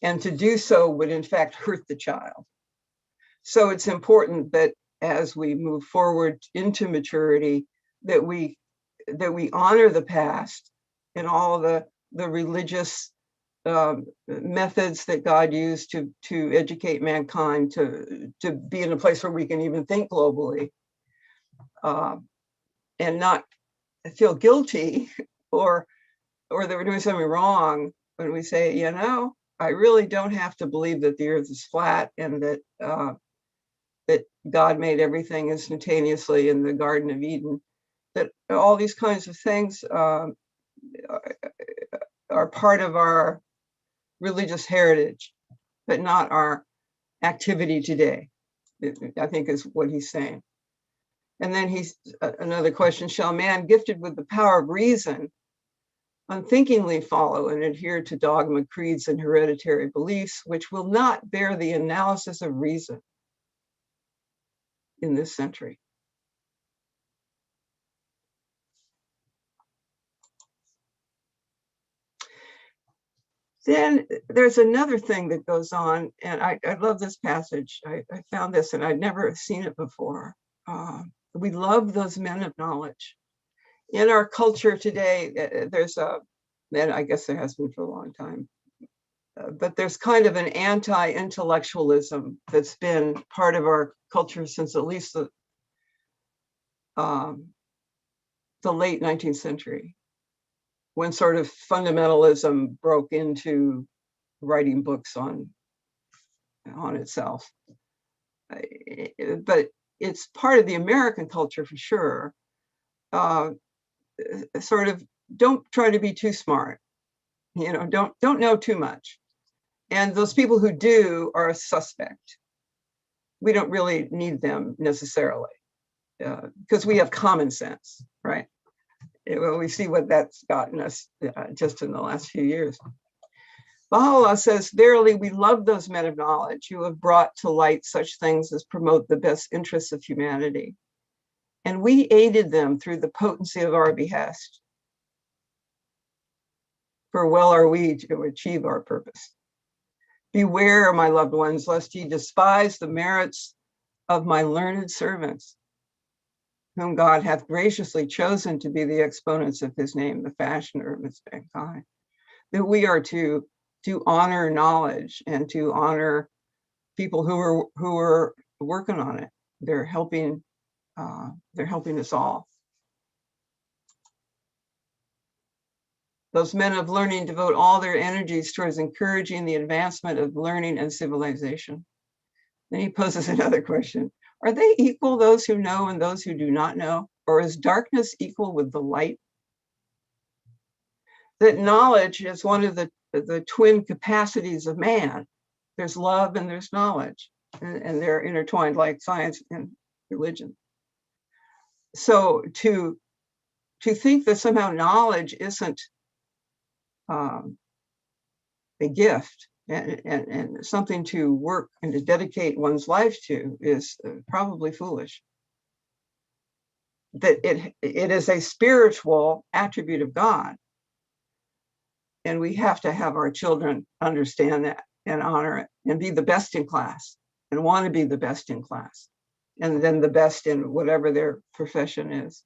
And to do so would in fact hurt the child. So it's important that as we move forward into maturity, that we honor the past and all the religious methods that God used to educate mankind to be in a place where we can even think globally, and not feel guilty or that we're doing something wrong when we say, you know, I really don't have to believe that the earth is flat and that that God made everything instantaneously in the Garden of Eden. That all these kinds of things are part of our religious heritage, but not our activity today, I think is what he's saying. And then he's another question: shall man gifted with the power of reason unthinkingly follow and adhere to dogma, creeds, and hereditary beliefs, which will not bear the analysis of reason in this century? Then there's another thing that goes on, and I love this passage. I found this and I'd never seen it before. We love those men of knowledge. In our culture today, there's and I guess there has been for a long time, but there's kind of an anti-intellectualism that's been part of our culture since at least the late 19th century, when sort of fundamentalism broke into writing books on itself. But it's part of the American culture for sure. Sort of don't try to be too smart, you know, don't know too much. And those people who do are a suspect. We don't really need them necessarily, because we have common sense, right? Well, we see what that's gotten us just in the last few years. Baha'u'llah says, verily, we love those men of knowledge who have brought to light such things as promote the best interests of humanity. And we aided them through the potency of our behest. For well are we to achieve our purpose. Beware, my loved ones, lest ye despise the merits of my learned servants, whom God hath graciously chosen to be the exponents of his name, the fashioner of his mankind. That we are to honor knowledge and to honor people who are working on it. They're helping us all. Those men of learning devote all their energies towards encouraging the advancement of learning and civilization. Then he poses another question. Are they equal, those who know and those who do not know? Or is darkness equal with the light? That knowledge is one of the twin capacities of man. There's love and there's knowledge, and they're intertwined like science and religion. So to think that somehow knowledge isn't a gift and something to work and to dedicate one's life to is probably foolish. That it is a spiritual attribute of God. And we have to have our children understand that and honor it and be the best in class and want to be the best in class. And then the best in whatever their profession is.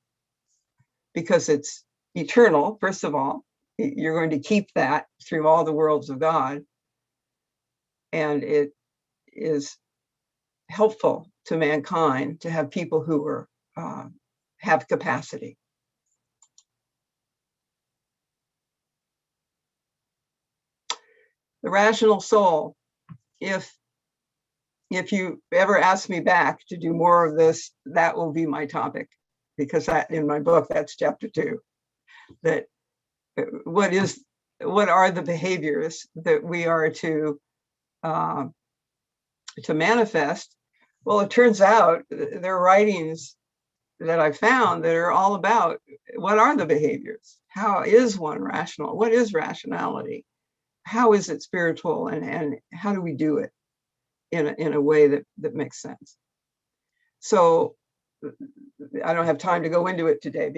Because it's eternal, first of all. You're going to keep that through all the worlds of God. And it is helpful to mankind to have people who are have capacity. The rational soul. If you ever ask me back to do more of this, that will be my topic, because that in my book, that's chapter 2. That what are the behaviors that we are to manifest? Well, it turns out there are writings that I found that are all about what are the behaviors? How is one rational? What is rationality? How is it spiritual? And how do we do it in a way that makes sense? So I don't have time to go into it today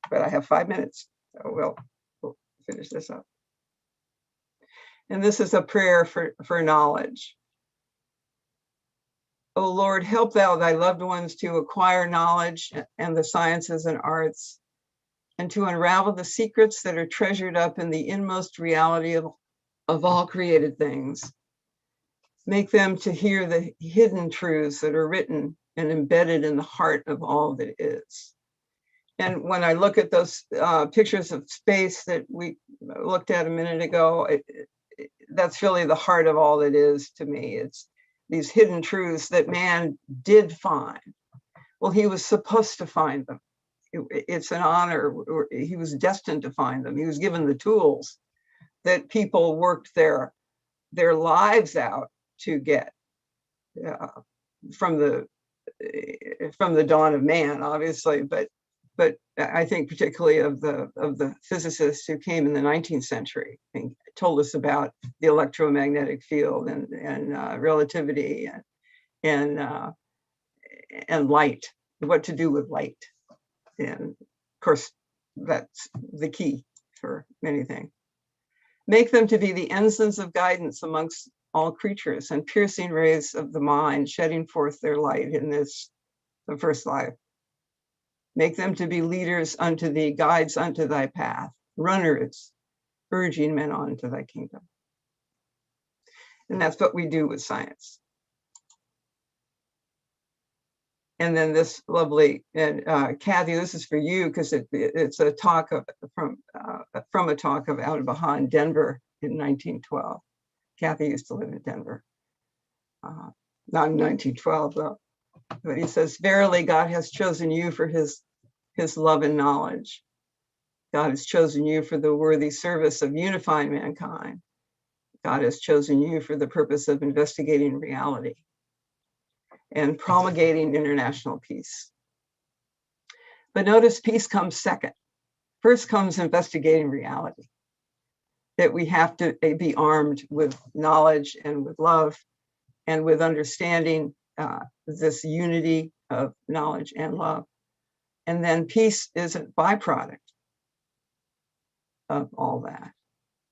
but I have 5 minutes. So we'll finish this up. And this is a prayer for knowledge. O Lord, help thou thy loved ones to acquire knowledge and the sciences and arts, and to unravel the secrets that are treasured up in the inmost reality of all created things. Make them to hear the hidden truths that are written and embedded in the heart of all that is. And when I look at those pictures of space that we looked at a minute ago, that's really the heart of all that is to me. It's these hidden truths that man did find. Well, he was supposed to find them. It's an honor. He was destined to find them. He was given the tools that people worked their lives out to get from the dawn of man, obviously, but I think particularly of the physicists who came in the 19th century and told us about the electromagnetic field and relativity and light, what to do with light. And of course, that's the key for many things. Make them to be the ensigns of guidance amongst all creatures and piercing rays of the mind, shedding forth their light in the first life. Make them to be leaders unto thee, guides unto thy path, runners, urging men on to thy kingdom. And that's what we do with science. And then this lovely, and Kathy, this is for you because it's a talk from a talk of out of Baha'i in Denver in 1912. Kathy used to live in Denver, not in 1912 though. But he says, verily, God has chosen you for his love and knowledge. God has chosen you for the worthy service of unifying mankind. God has chosen you for the purpose of investigating reality and promulgating international peace. But notice peace comes second. First comes investigating reality, that we have to be armed with knowledge and with love and with understanding this unity of knowledge and love. And then peace is a byproduct of all that.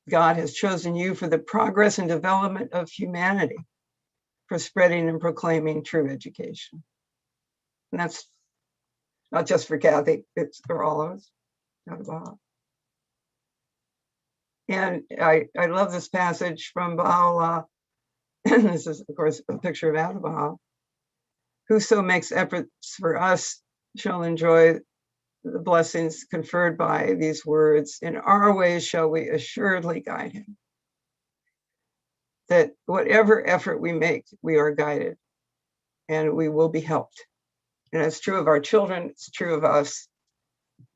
God has chosen you for the progress and development of humanity, for spreading and proclaiming true education. And that's not just for Kathy, it's for all of us. And I love this passage from Baha'u'llah. This is, of course, a picture of Abdu'l-Baha. Whoso makes efforts for us shall enjoy the blessings conferred by these words. In our ways shall we assuredly guide him. That whatever effort we make, we are guided and we will be helped. And it's true of our children, it's true of us.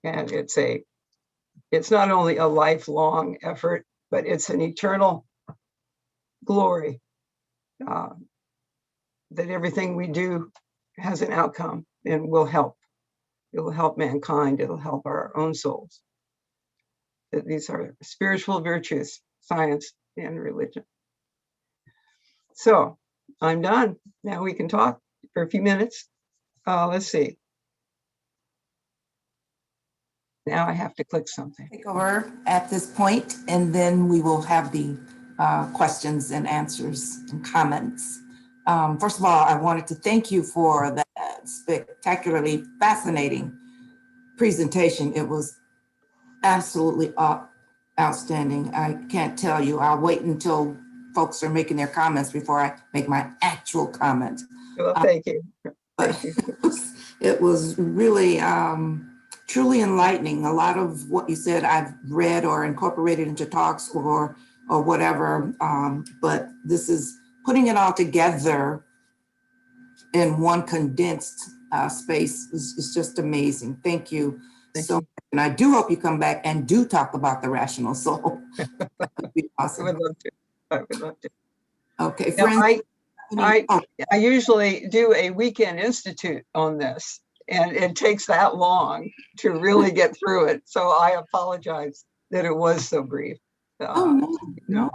And it's not only a lifelong effort, but it's an eternal glory that everything we do has an outcome and will help. It will help mankind, it'll help our own souls. That these are spiritual virtues, science and religion. So I'm done. Now we can talk for a few minutes. Let's see. Now I have to click something. Take over at this point, and then we will have the questions and answers and comments. First of all, I wanted to thank you for that spectacularly fascinating presentation. It was absolutely outstanding. I can't tell you. I'll wait until folks are making their comments before I make my actual comment. Well, thank you. But it was really truly enlightening. A lot of what you said I've read or incorporated into talks or whatever, but this is putting it all together in one condensed space is just amazing. Thank you so much. And I do hope you come back and do talk about the rational soul. That would be awesome. I would love to. I would love to. Okay, now, friends. I usually do a weekend institute on this, and it takes that long to really get through it. So I apologize that it was so brief. No.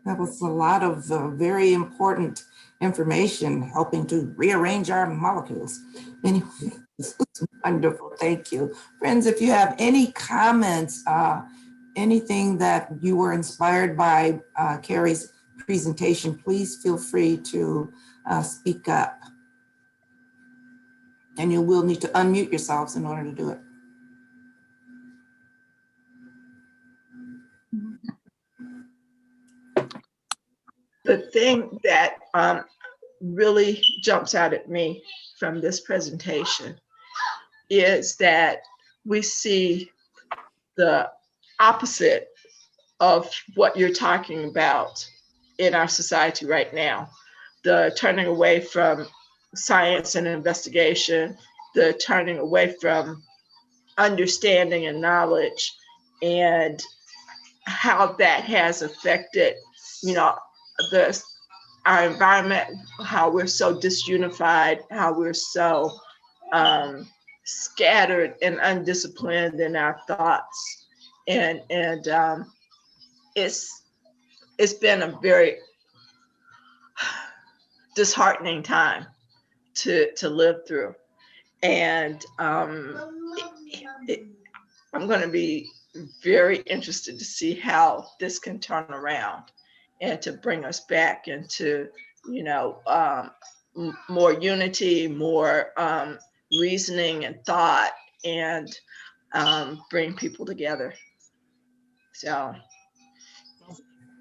That was a lot of very important information helping to rearrange our molecules. Anyway, Wonderful, thank you. Friends, if you have any comments, anything that you were inspired by Carrie's presentation, please feel free to speak up. And you will need to unmute yourselves in order to do it. The thing that really jumps out at me from this presentation is that we see the opposite of what you're talking about in our society right now. The turning away from science and investigation, the turning away from understanding and knowledge, and how that has affected, you know, our environment, how we're so disunified, how we're so scattered and undisciplined in our thoughts. And it's been a very disheartening time to live through. And I'm going to be very interested to see how this can turn around and to bring us back into, you know, more unity, more reasoning and thought, and bring people together. So,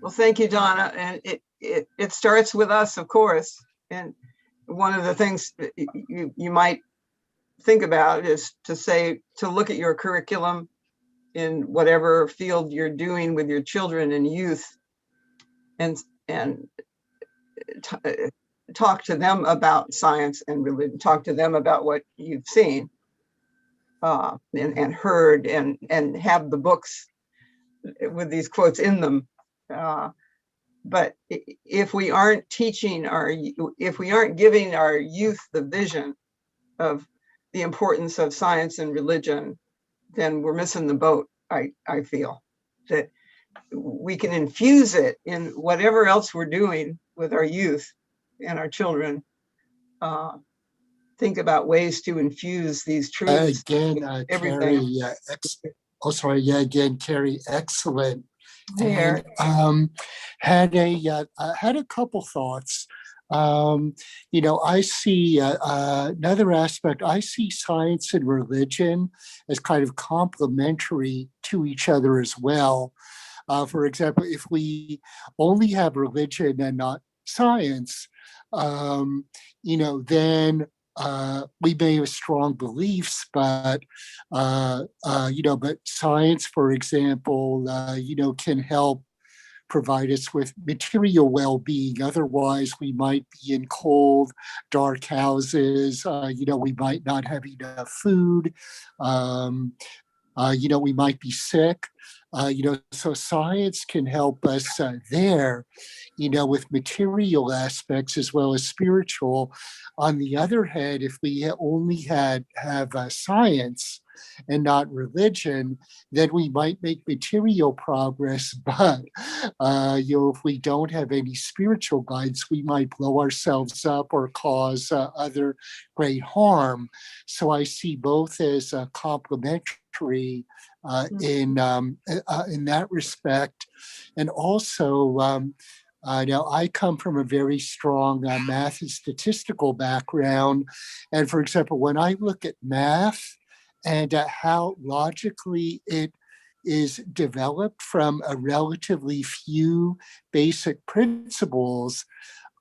well, thank you, Donna. And it starts with us, of course. And one of the things that you might think about is to look at your curriculum in whatever field you're doing with your children and youth, and talk to them about science and religion, talk to them about what you've seen and heard, and have the books with these quotes in them. But if we aren't teaching if we aren't giving our youth the vision of the importance of science and religion, then we're missing the boat. I feel that we can infuse it in whatever else we're doing with our youth and our children. Think about ways to infuse these truths. Again, Carrie, Carrie, excellent. There. And had a couple thoughts. You know, I see another aspect. I see science and religion as kind of complementary to each other as well. For example, if we only have religion and not science, you know, then we may have strong beliefs, but you know, but science, for example, you know, can help provide us with material well-being. Otherwise, we might be in cold, dark houses. You know, we might not have enough food. You know, we might be sick. You know, so science can help us there, you know, with material aspects as well as spiritual. On the other hand, if we only have science and not religion, then we might make material progress, but you know, if we don't have any spiritual guidance, we might blow ourselves up or cause other great harm. So I see both as complementary in that respect. And also, now I come from a very strong math and statistical background. And for example, when I look at math and how logically it is developed from a relatively few basic principles,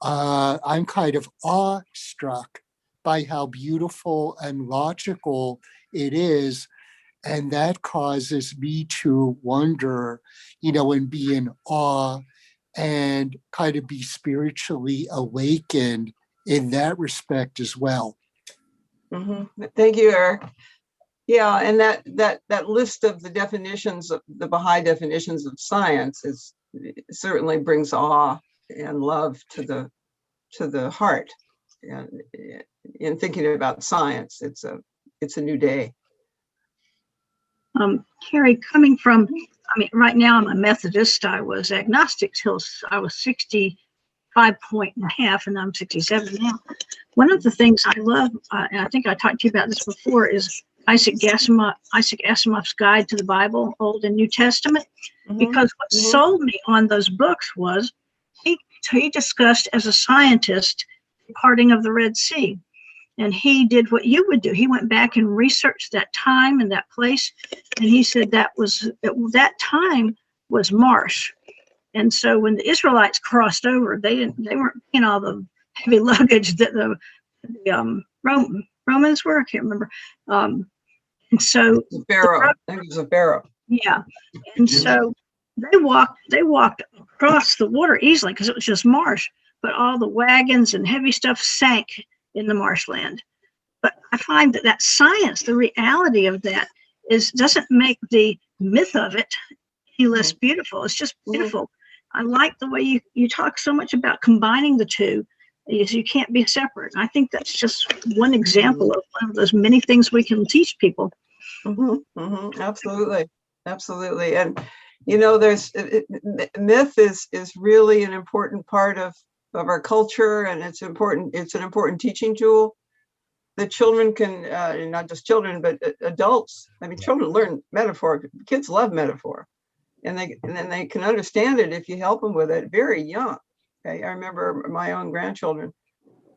I'm kind of awestruck by how beautiful and logical it is. And that causes me to wonder, you know, and be in awe and kind of be spiritually awakened in that respect as well. Mm-hmm. Thank you, Eric. Yeah, and that list of the definitions, of the Baha'i definitions of science, certainly brings awe and love to the heart. And in thinking about science, it's a new day. Carrie, coming from, I mean, right now I'm a Methodist. I was agnostic till I was 60, 5.5, and I'm 67 now. One of the things I love, and I think I talked to you about this before, is Isaac Asimov's Guide to the Bible, Old and New Testament. Because what sold me on those books was he discussed as a scientist the parting of the Red Sea. And he did what you would do. He went back and researched that time and that place. And he said that time was marsh. And so when the Israelites crossed over, they weren't all the heavy luggage that the Romans were. I can't remember. And so Pharaoh. I think it was a Pharaoh. Yeah. And so they walked across the water easily because it was just marsh, but all the wagons and heavy stuff sank in the marshland. But I find that science, the reality of that doesn't make the myth of it any less beautiful. It's just beautiful. I like the way you talk so much about combining the two. You can't be separate. I think that's just one example of one of those many things we can teach people. Absolutely. Absolutely. And, there's myth is really an important part of our culture, and it's an important teaching tool. The children can, not just children, but adults. I mean, children learn metaphor. Kids love metaphor, and then they can understand it if you help them with it very young. Okay, I remember my own grandchildren.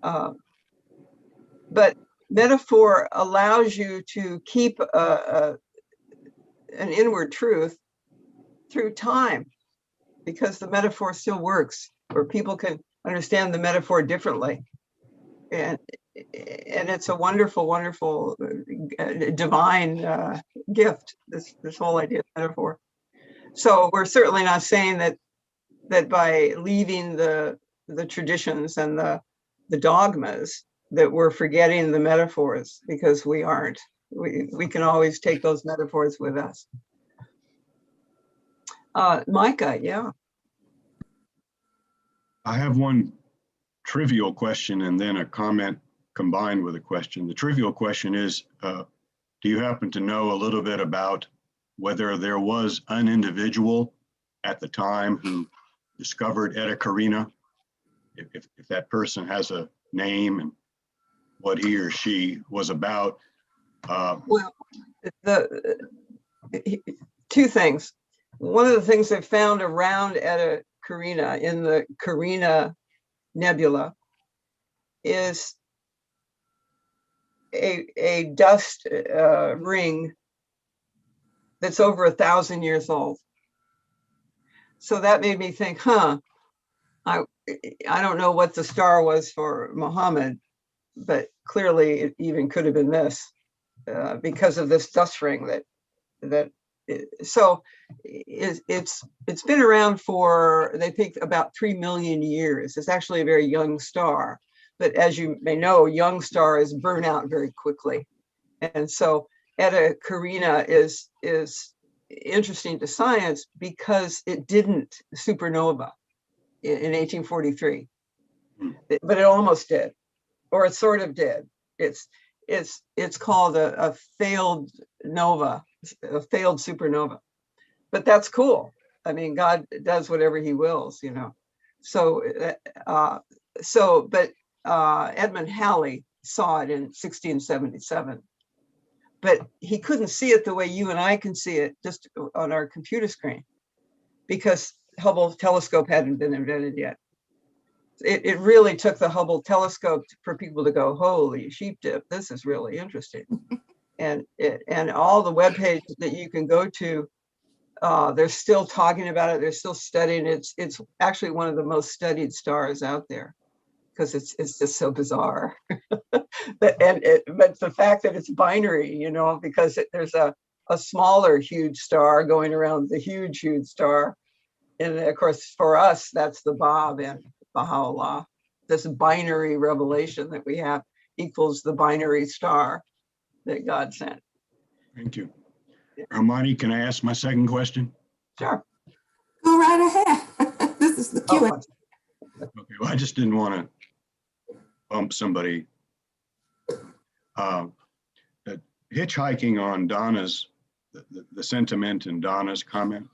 But metaphor allows you to keep an inward truth through time, because the metaphor still works, where people can understand the metaphor differently. And it's a wonderful, wonderful, divine gift, this whole idea of metaphor. So we're certainly not saying that by leaving the traditions and the dogmas that we're forgetting the metaphors, because we aren't. We can always take those metaphors with us. Micah, yeah. I have one trivial question and then a comment combined with a question. The trivial question is, do you happen to know a little bit about whether there was an individual at the time who discovered Eta Carina, if that person has a name and what he or she was about? Well, two things. One of the things they found around Eta Carina in the Carina Nebula is a dust ring that's over 1,000 years old. So that made me think, I don't know what the star was for Muhammad, but clearly it even could have been this, because of this dust ring so it's been around for, they think, about 3 million years. It's actually a very young star, but as you may know, young stars burn out very quickly. And so Eta Carina is interesting to science because it didn't supernova in 1843, but it almost did, or it sort of did. It's called a failed nova, a failed supernova, but that's cool. I mean, God does whatever he wills, So, but Edmund Halley saw it in 1677, but he couldn't see it the way you and I can see it just on our computer screen, because Hubble telescope hadn't been invented yet. It really took the Hubble telescope for people to go, holy sheep dip, this is really interesting. And all the web pages that you can go to, they're still talking about it. They're still studying it. It's actually one of the most studied stars out there, because it's just so bizarre. But the fact that it's binary, because there's a smaller huge star going around the huge star. And of course, for us, that's the Bab and Baha'u'llah. This binary revelation that we have equals the binary star that God sent. Thank you. Hermione, can I ask my second question? Sure. Go right ahead. This is the Q&A. Okay, well, I just didn't want to bump somebody. Hitchhiking on Donna's, the sentiment in Donna's comment,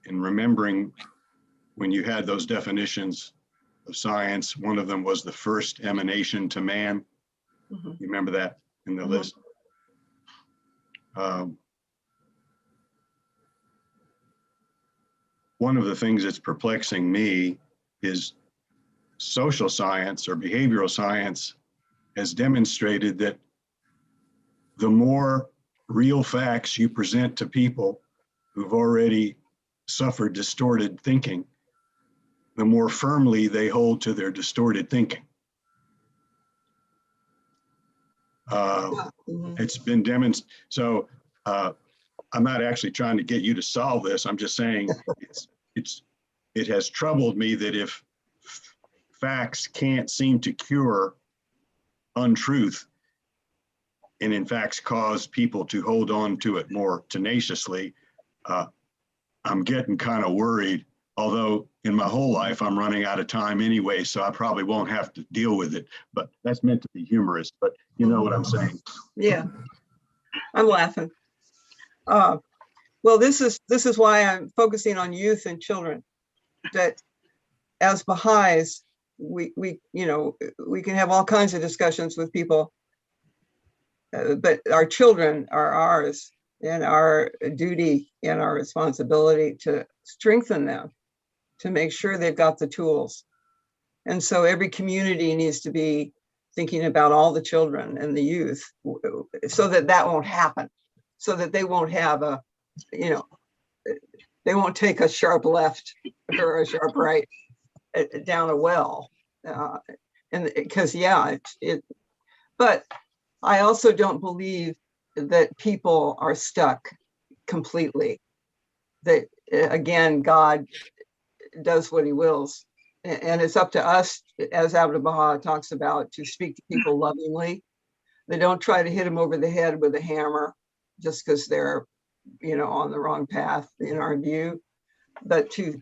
in remembering when you had those definitions of science, one of them was the first emanation to man. Mhm. You remember that in the Mhm. list? One of the things that's perplexing me is social science or behavioral science has demonstrated that the more real facts you present to people who've already suffered distorted thinking, the more firmly they hold to their distorted thinking. Mhm. It's been demonstrated. So I'm not actually trying to get you to solve this. I'm just saying it has troubled me that if facts can't seem to cure untruth, and in fact cause people to hold on to it more tenaciously, I'm getting kind of worried. Although in my whole life, I'm running out of time anyway, so I probably won't have to deal with it. But that's meant to be humorous, but you know what I'm saying. Yeah, I'm laughing. Well, this is why I'm focusing on youth and children. That as Baha'is, we can have all kinds of discussions with people, but our children are ours, and our duty and our responsibility to strengthen them, to make sure they've got the tools. And so every community needs to be thinking about all the children and the youth, so that won't happen, so that they won't have they won't take a sharp left or a sharp right down a well. And because, but I also don't believe that people are stuck completely. That, again, God does what he wills. And it's up to us, as Abdu'l-Baha talks about, to speak to people lovingly. They don't try to hit them over the head with a hammer just because they're, on the wrong path in our view, but to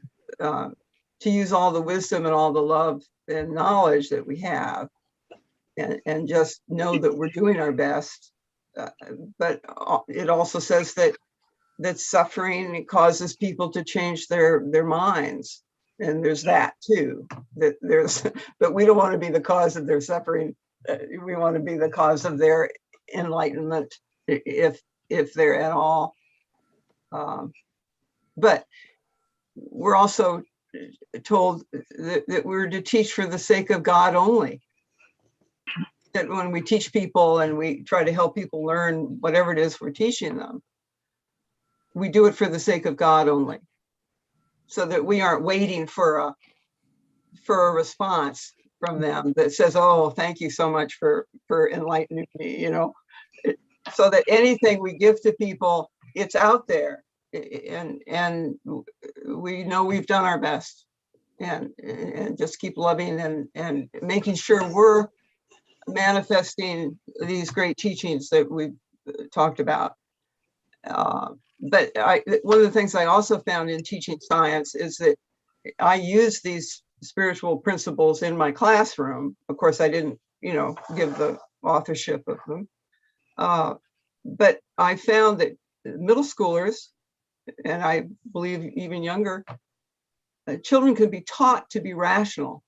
use all the wisdom and all the love and knowledge that we have, and just know that we're doing our best. But it also says that suffering causes people to change their minds. And there's that too, but we don't want to be the cause of their suffering. We want to be the cause of their enlightenment, if they're at all. But we're also told that we're to teach for the sake of God only. That when we teach people and we try to help people learn whatever it is we're teaching them, we do it for the sake of God only, so that we aren't waiting for a response from them that says, "Oh, thank you so much for enlightening me," so that anything we give to people, it's out there, and we know we've done our best, and just keep loving and making sure we're manifesting these great teachings that we've talked about. But one of the things I also found in teaching science is that I use these spiritual principles in my classroom. Of course, I didn't, give the authorship of them. But I found that middle schoolers, and I believe even younger, children can be taught to be rational.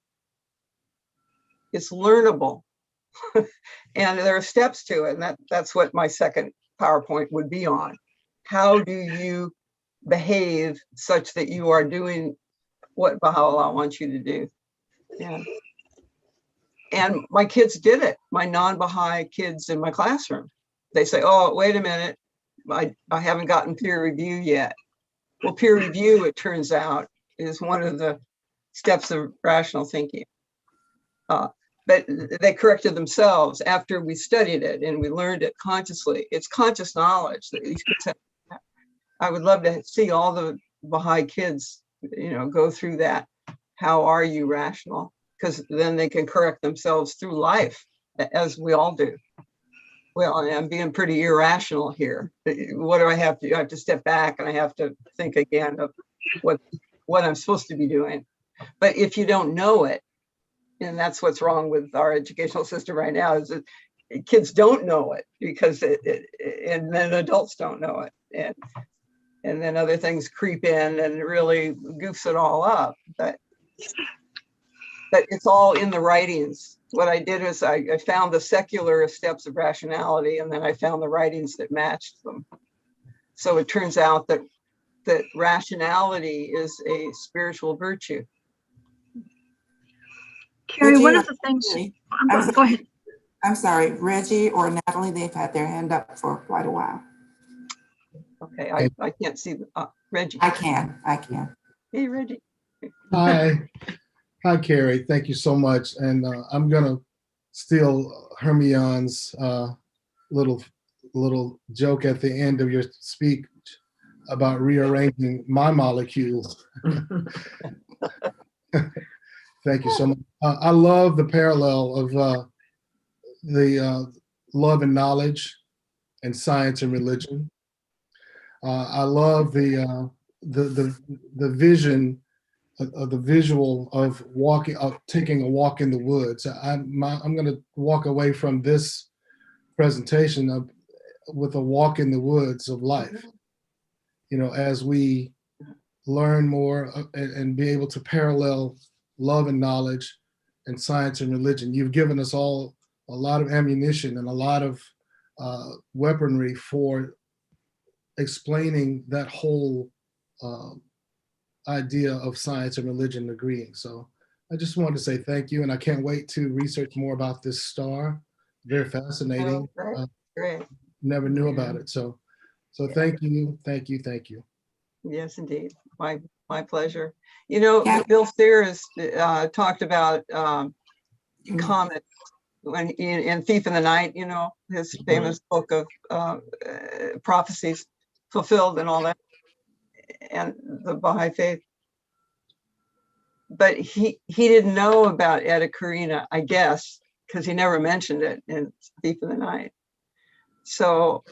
It's learnable. And there are steps to it. And that's what my second PowerPoint would be on. How do you behave such that you are doing what Baha'u'llah wants you to do? And my kids did it. My non-Baha'i kids in my classroom. They say, "Oh, wait a minute. I haven't gotten peer review yet." Well, peer review, it turns out, is one of the steps of rational thinking. But they corrected themselves after we studied it and we learned it consciously. It's conscious knowledge that these kids have. I would love to see all the Baha'i kids, go through that. How are you rational? Because then they can correct themselves through life, as we all do. Well, I'm being pretty irrational here. What do I have to do? I have to step back and I have to think again of what I'm supposed to be doing. But if you don't know it, and that's what's wrong with our educational system right now, is that kids don't know it because and then adults don't know it. and then other things creep in and really goofs it all up. But it's all in the writings. What I did is I found the secular steps of rationality, and then I found the writings that matched them. So it turns out that rationality is a spiritual virtue. Carrie, Reggie one or of the things, Natalie? go ahead. I'm sorry, Reggie or Natalie, they've had their hand up for quite a while. Okay, I can't see Reggie. I can. Hey, Reggie. Hi, Carrie. Thank you so much. And I'm gonna steal Hermione's little joke at the end of your speech about rearranging my molecules. Thank you so much. I love the parallel of the love and knowledge and science and religion. I love the vision of the visual of taking a walk in the woods. I'm going to walk away from this presentation with a walk in the woods of life. You know, as we learn more and be able to parallel love and knowledge and science and religion. You've given us all a lot of ammunition and a lot of weaponry for explaining that whole idea of science and religion agreeing. So I just wanted to say thank you, and I can't wait to research more about this star. Very fascinating. Oh, great. Never knew about it. So thank you. Yes, indeed. My pleasure. You know, Bill Sears talked about comets when in Thief in the Night, you know, his famous book of prophecies fulfilled and all that, and the Baha'i faith. But he didn't know about Eta Carina, I guess, because he never mentioned it in Thief in the Night. So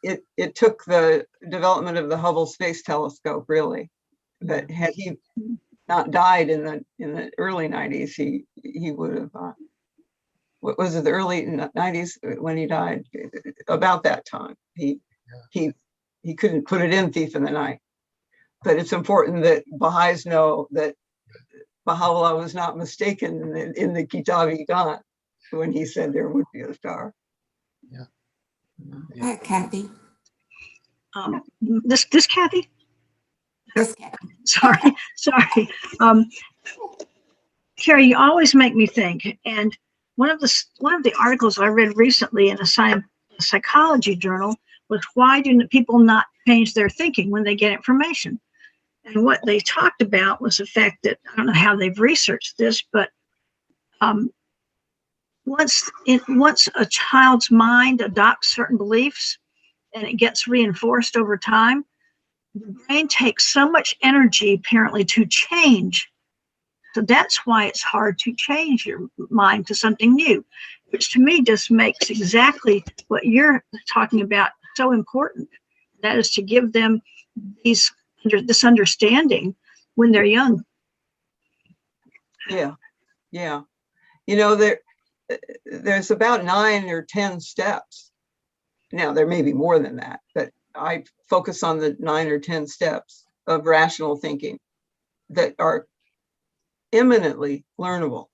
it took the development of the Hubble Space Telescope, really. But had he not died in the early 90s, he would have. What was it? The early 90s when he died. About that time, he couldn't put it in Thief in the Night. But it's important that Baha'is know that Baha'u'llah was not mistaken in the Kitab-i-Gan when he said there would be a star. Go ahead, Kathy. This Kathy? Yes, Kathy. Sorry. Carrie, you always make me think. And one of the articles I read recently in a psychology journal was, why do people not change their thinking when they get information? And what they talked about was the fact that, I don't know how they've researched this, but once a child's mind adopts certain beliefs and it gets reinforced over time, the brain takes so much energy apparently to change. So that's why it's hard to change your mind to something new, which to me just makes exactly what you're talking about so important. That is to give them this understanding when they're young. Yeah. You know, there's about 9 or 10 steps. Now, there may be more than that, but I focus on the 9 or 10 steps of rational thinking that are eminently learnable.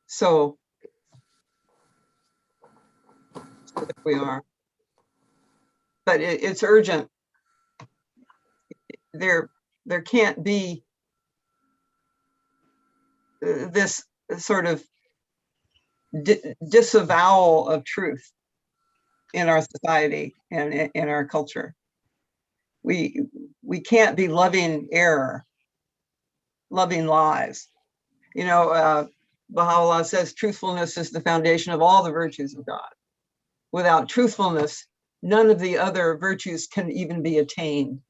So there we are. But it's urgent. There can't be this sort of disavowal of truth in our society and in our culture. We can't be loving error, loving lies. You know, Baha'u'llah says truthfulness is the foundation of all the virtues of God. Without truthfulness, none of the other virtues can even be attained.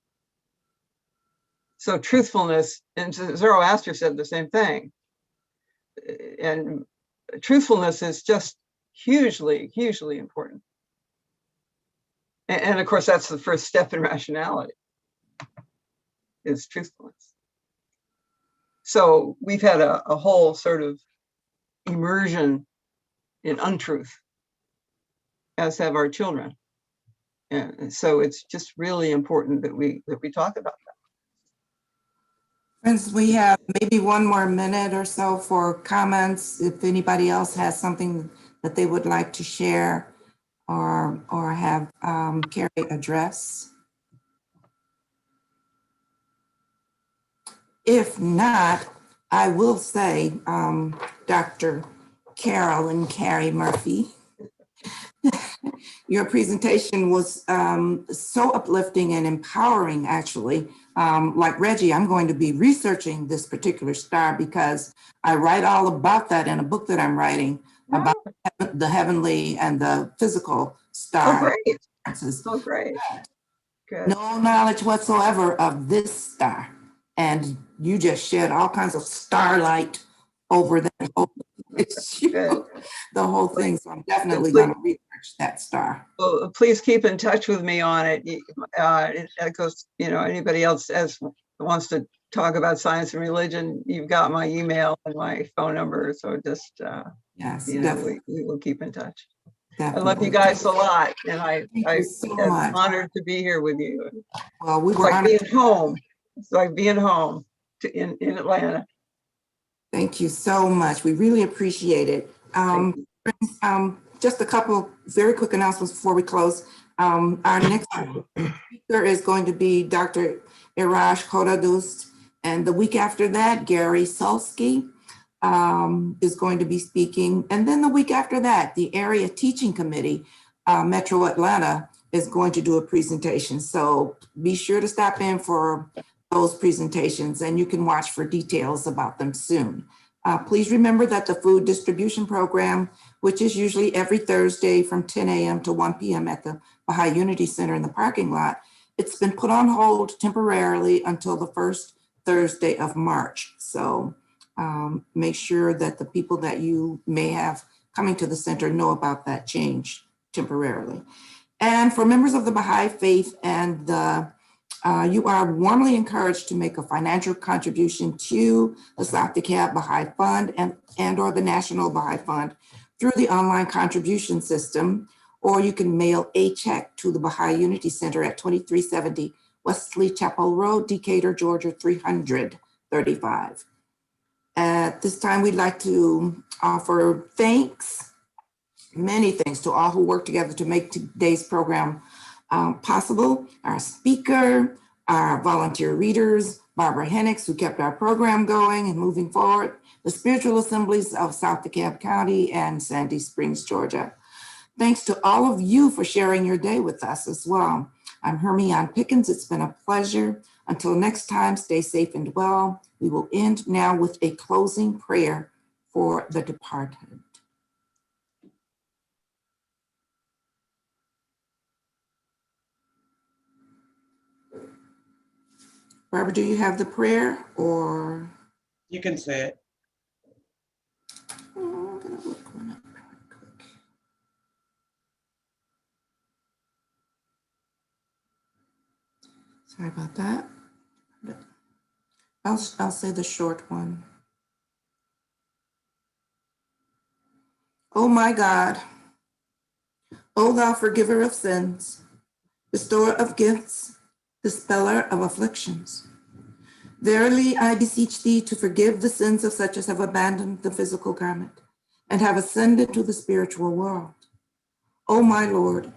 So truthfulness, and Zoroaster said the same thing. And truthfulness is just hugely, hugely important. And of course, that's the first step in rationality, is truthfulness. So we've had a whole sort of immersion in untruth, as have our children. And so it's just really important that we talk about that. Friends, we have maybe one more minute or so for comments. If anybody else has something that they would like to share or have Carrie address. If not, I will say, Dr. Carol and Carrie Murphy, your presentation was so uplifting and empowering, actually. Like Reggie, I'm going to be researching this particular star because I write all about that in a book that I'm writing about the heavenly and the physical star. Oh, great. Oh, great. Good. No knowledge whatsoever of this star. And you just shed all kinds of starlight over that whole issue, the whole thing. So I'm definitely going to research that star. Well, please keep in touch with me on it. It goes, anybody else wants to talk about science and religion, you've got my email and my phone number. So just, yes, we will keep in touch. Definitely. I love you guys a lot, and I'm so honored to be here with you. Well, we it's were like honored. being home. It's like being home in Atlanta. Thank you so much. We really appreciate it. Just a couple very quick announcements before we close. Our next speaker is going to be Dr. Irash Kodadust, and the week after that, Gary Solsky is going to be speaking. And then the week after that, the Area Teaching Committee, Metro Atlanta, is going to do a presentation. So be sure to stop in for those presentations, and you can watch for details about them soon. Please remember that the food distribution program, which is usually every Thursday from 10 a.m. to 1 p.m. at the Baha'i Unity Center in the parking lot, it's been put on hold temporarily until the first Thursday of March. So make sure that the people that you may have coming to the center know about that change temporarily. And for members of the Baha'i faith and you are warmly encouraged to make a financial contribution to the South DeKalb Baha'i Fund and or the National Baha'i Fund through the online contribution system, or you can mail a check to the Baha'i Unity Center at 2370 Wesley Chapel Road, Decatur, Georgia, 335. At this time, we'd like to offer many thanks to all who worked together to make today's program possible. Our speaker, our volunteer readers, Barbara Hennix, who kept our program going and moving forward, the spiritual assemblies of South DeKalb County and Sandy Springs, Georgia. Thanks to all of you for sharing your day with us as well. I'm Hermione Pickens. It's been a pleasure. Until next time, stay safe and well. We will end now with a closing prayer for the departed. Barbara, do you have the prayer or? You can say it. Oh, I'm gonna look one up real quick. Sorry about that. I'll say the short one. Oh my God, O thou forgiver of sins, bestower of gifts, dispeller of afflictions. Verily, I beseech thee to forgive the sins of such as have abandoned the physical garment and have ascended to the spiritual world. O my Lord,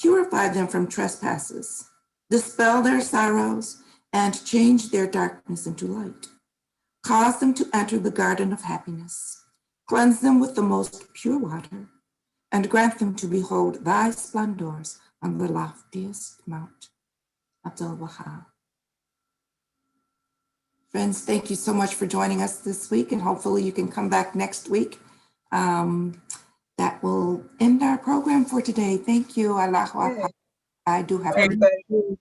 purify them from trespasses, dispel their sorrows, and change their darkness into light. Cause them to enter the garden of happiness. Cleanse them with the most pure water, and grant them to behold thy splendors on the loftiest mount. Abdul Baha. Friends, thank you so much for joining us this week, and hopefully you can come back next week. That will end our program for today. Thank you. Allahu Akbar. I do have to.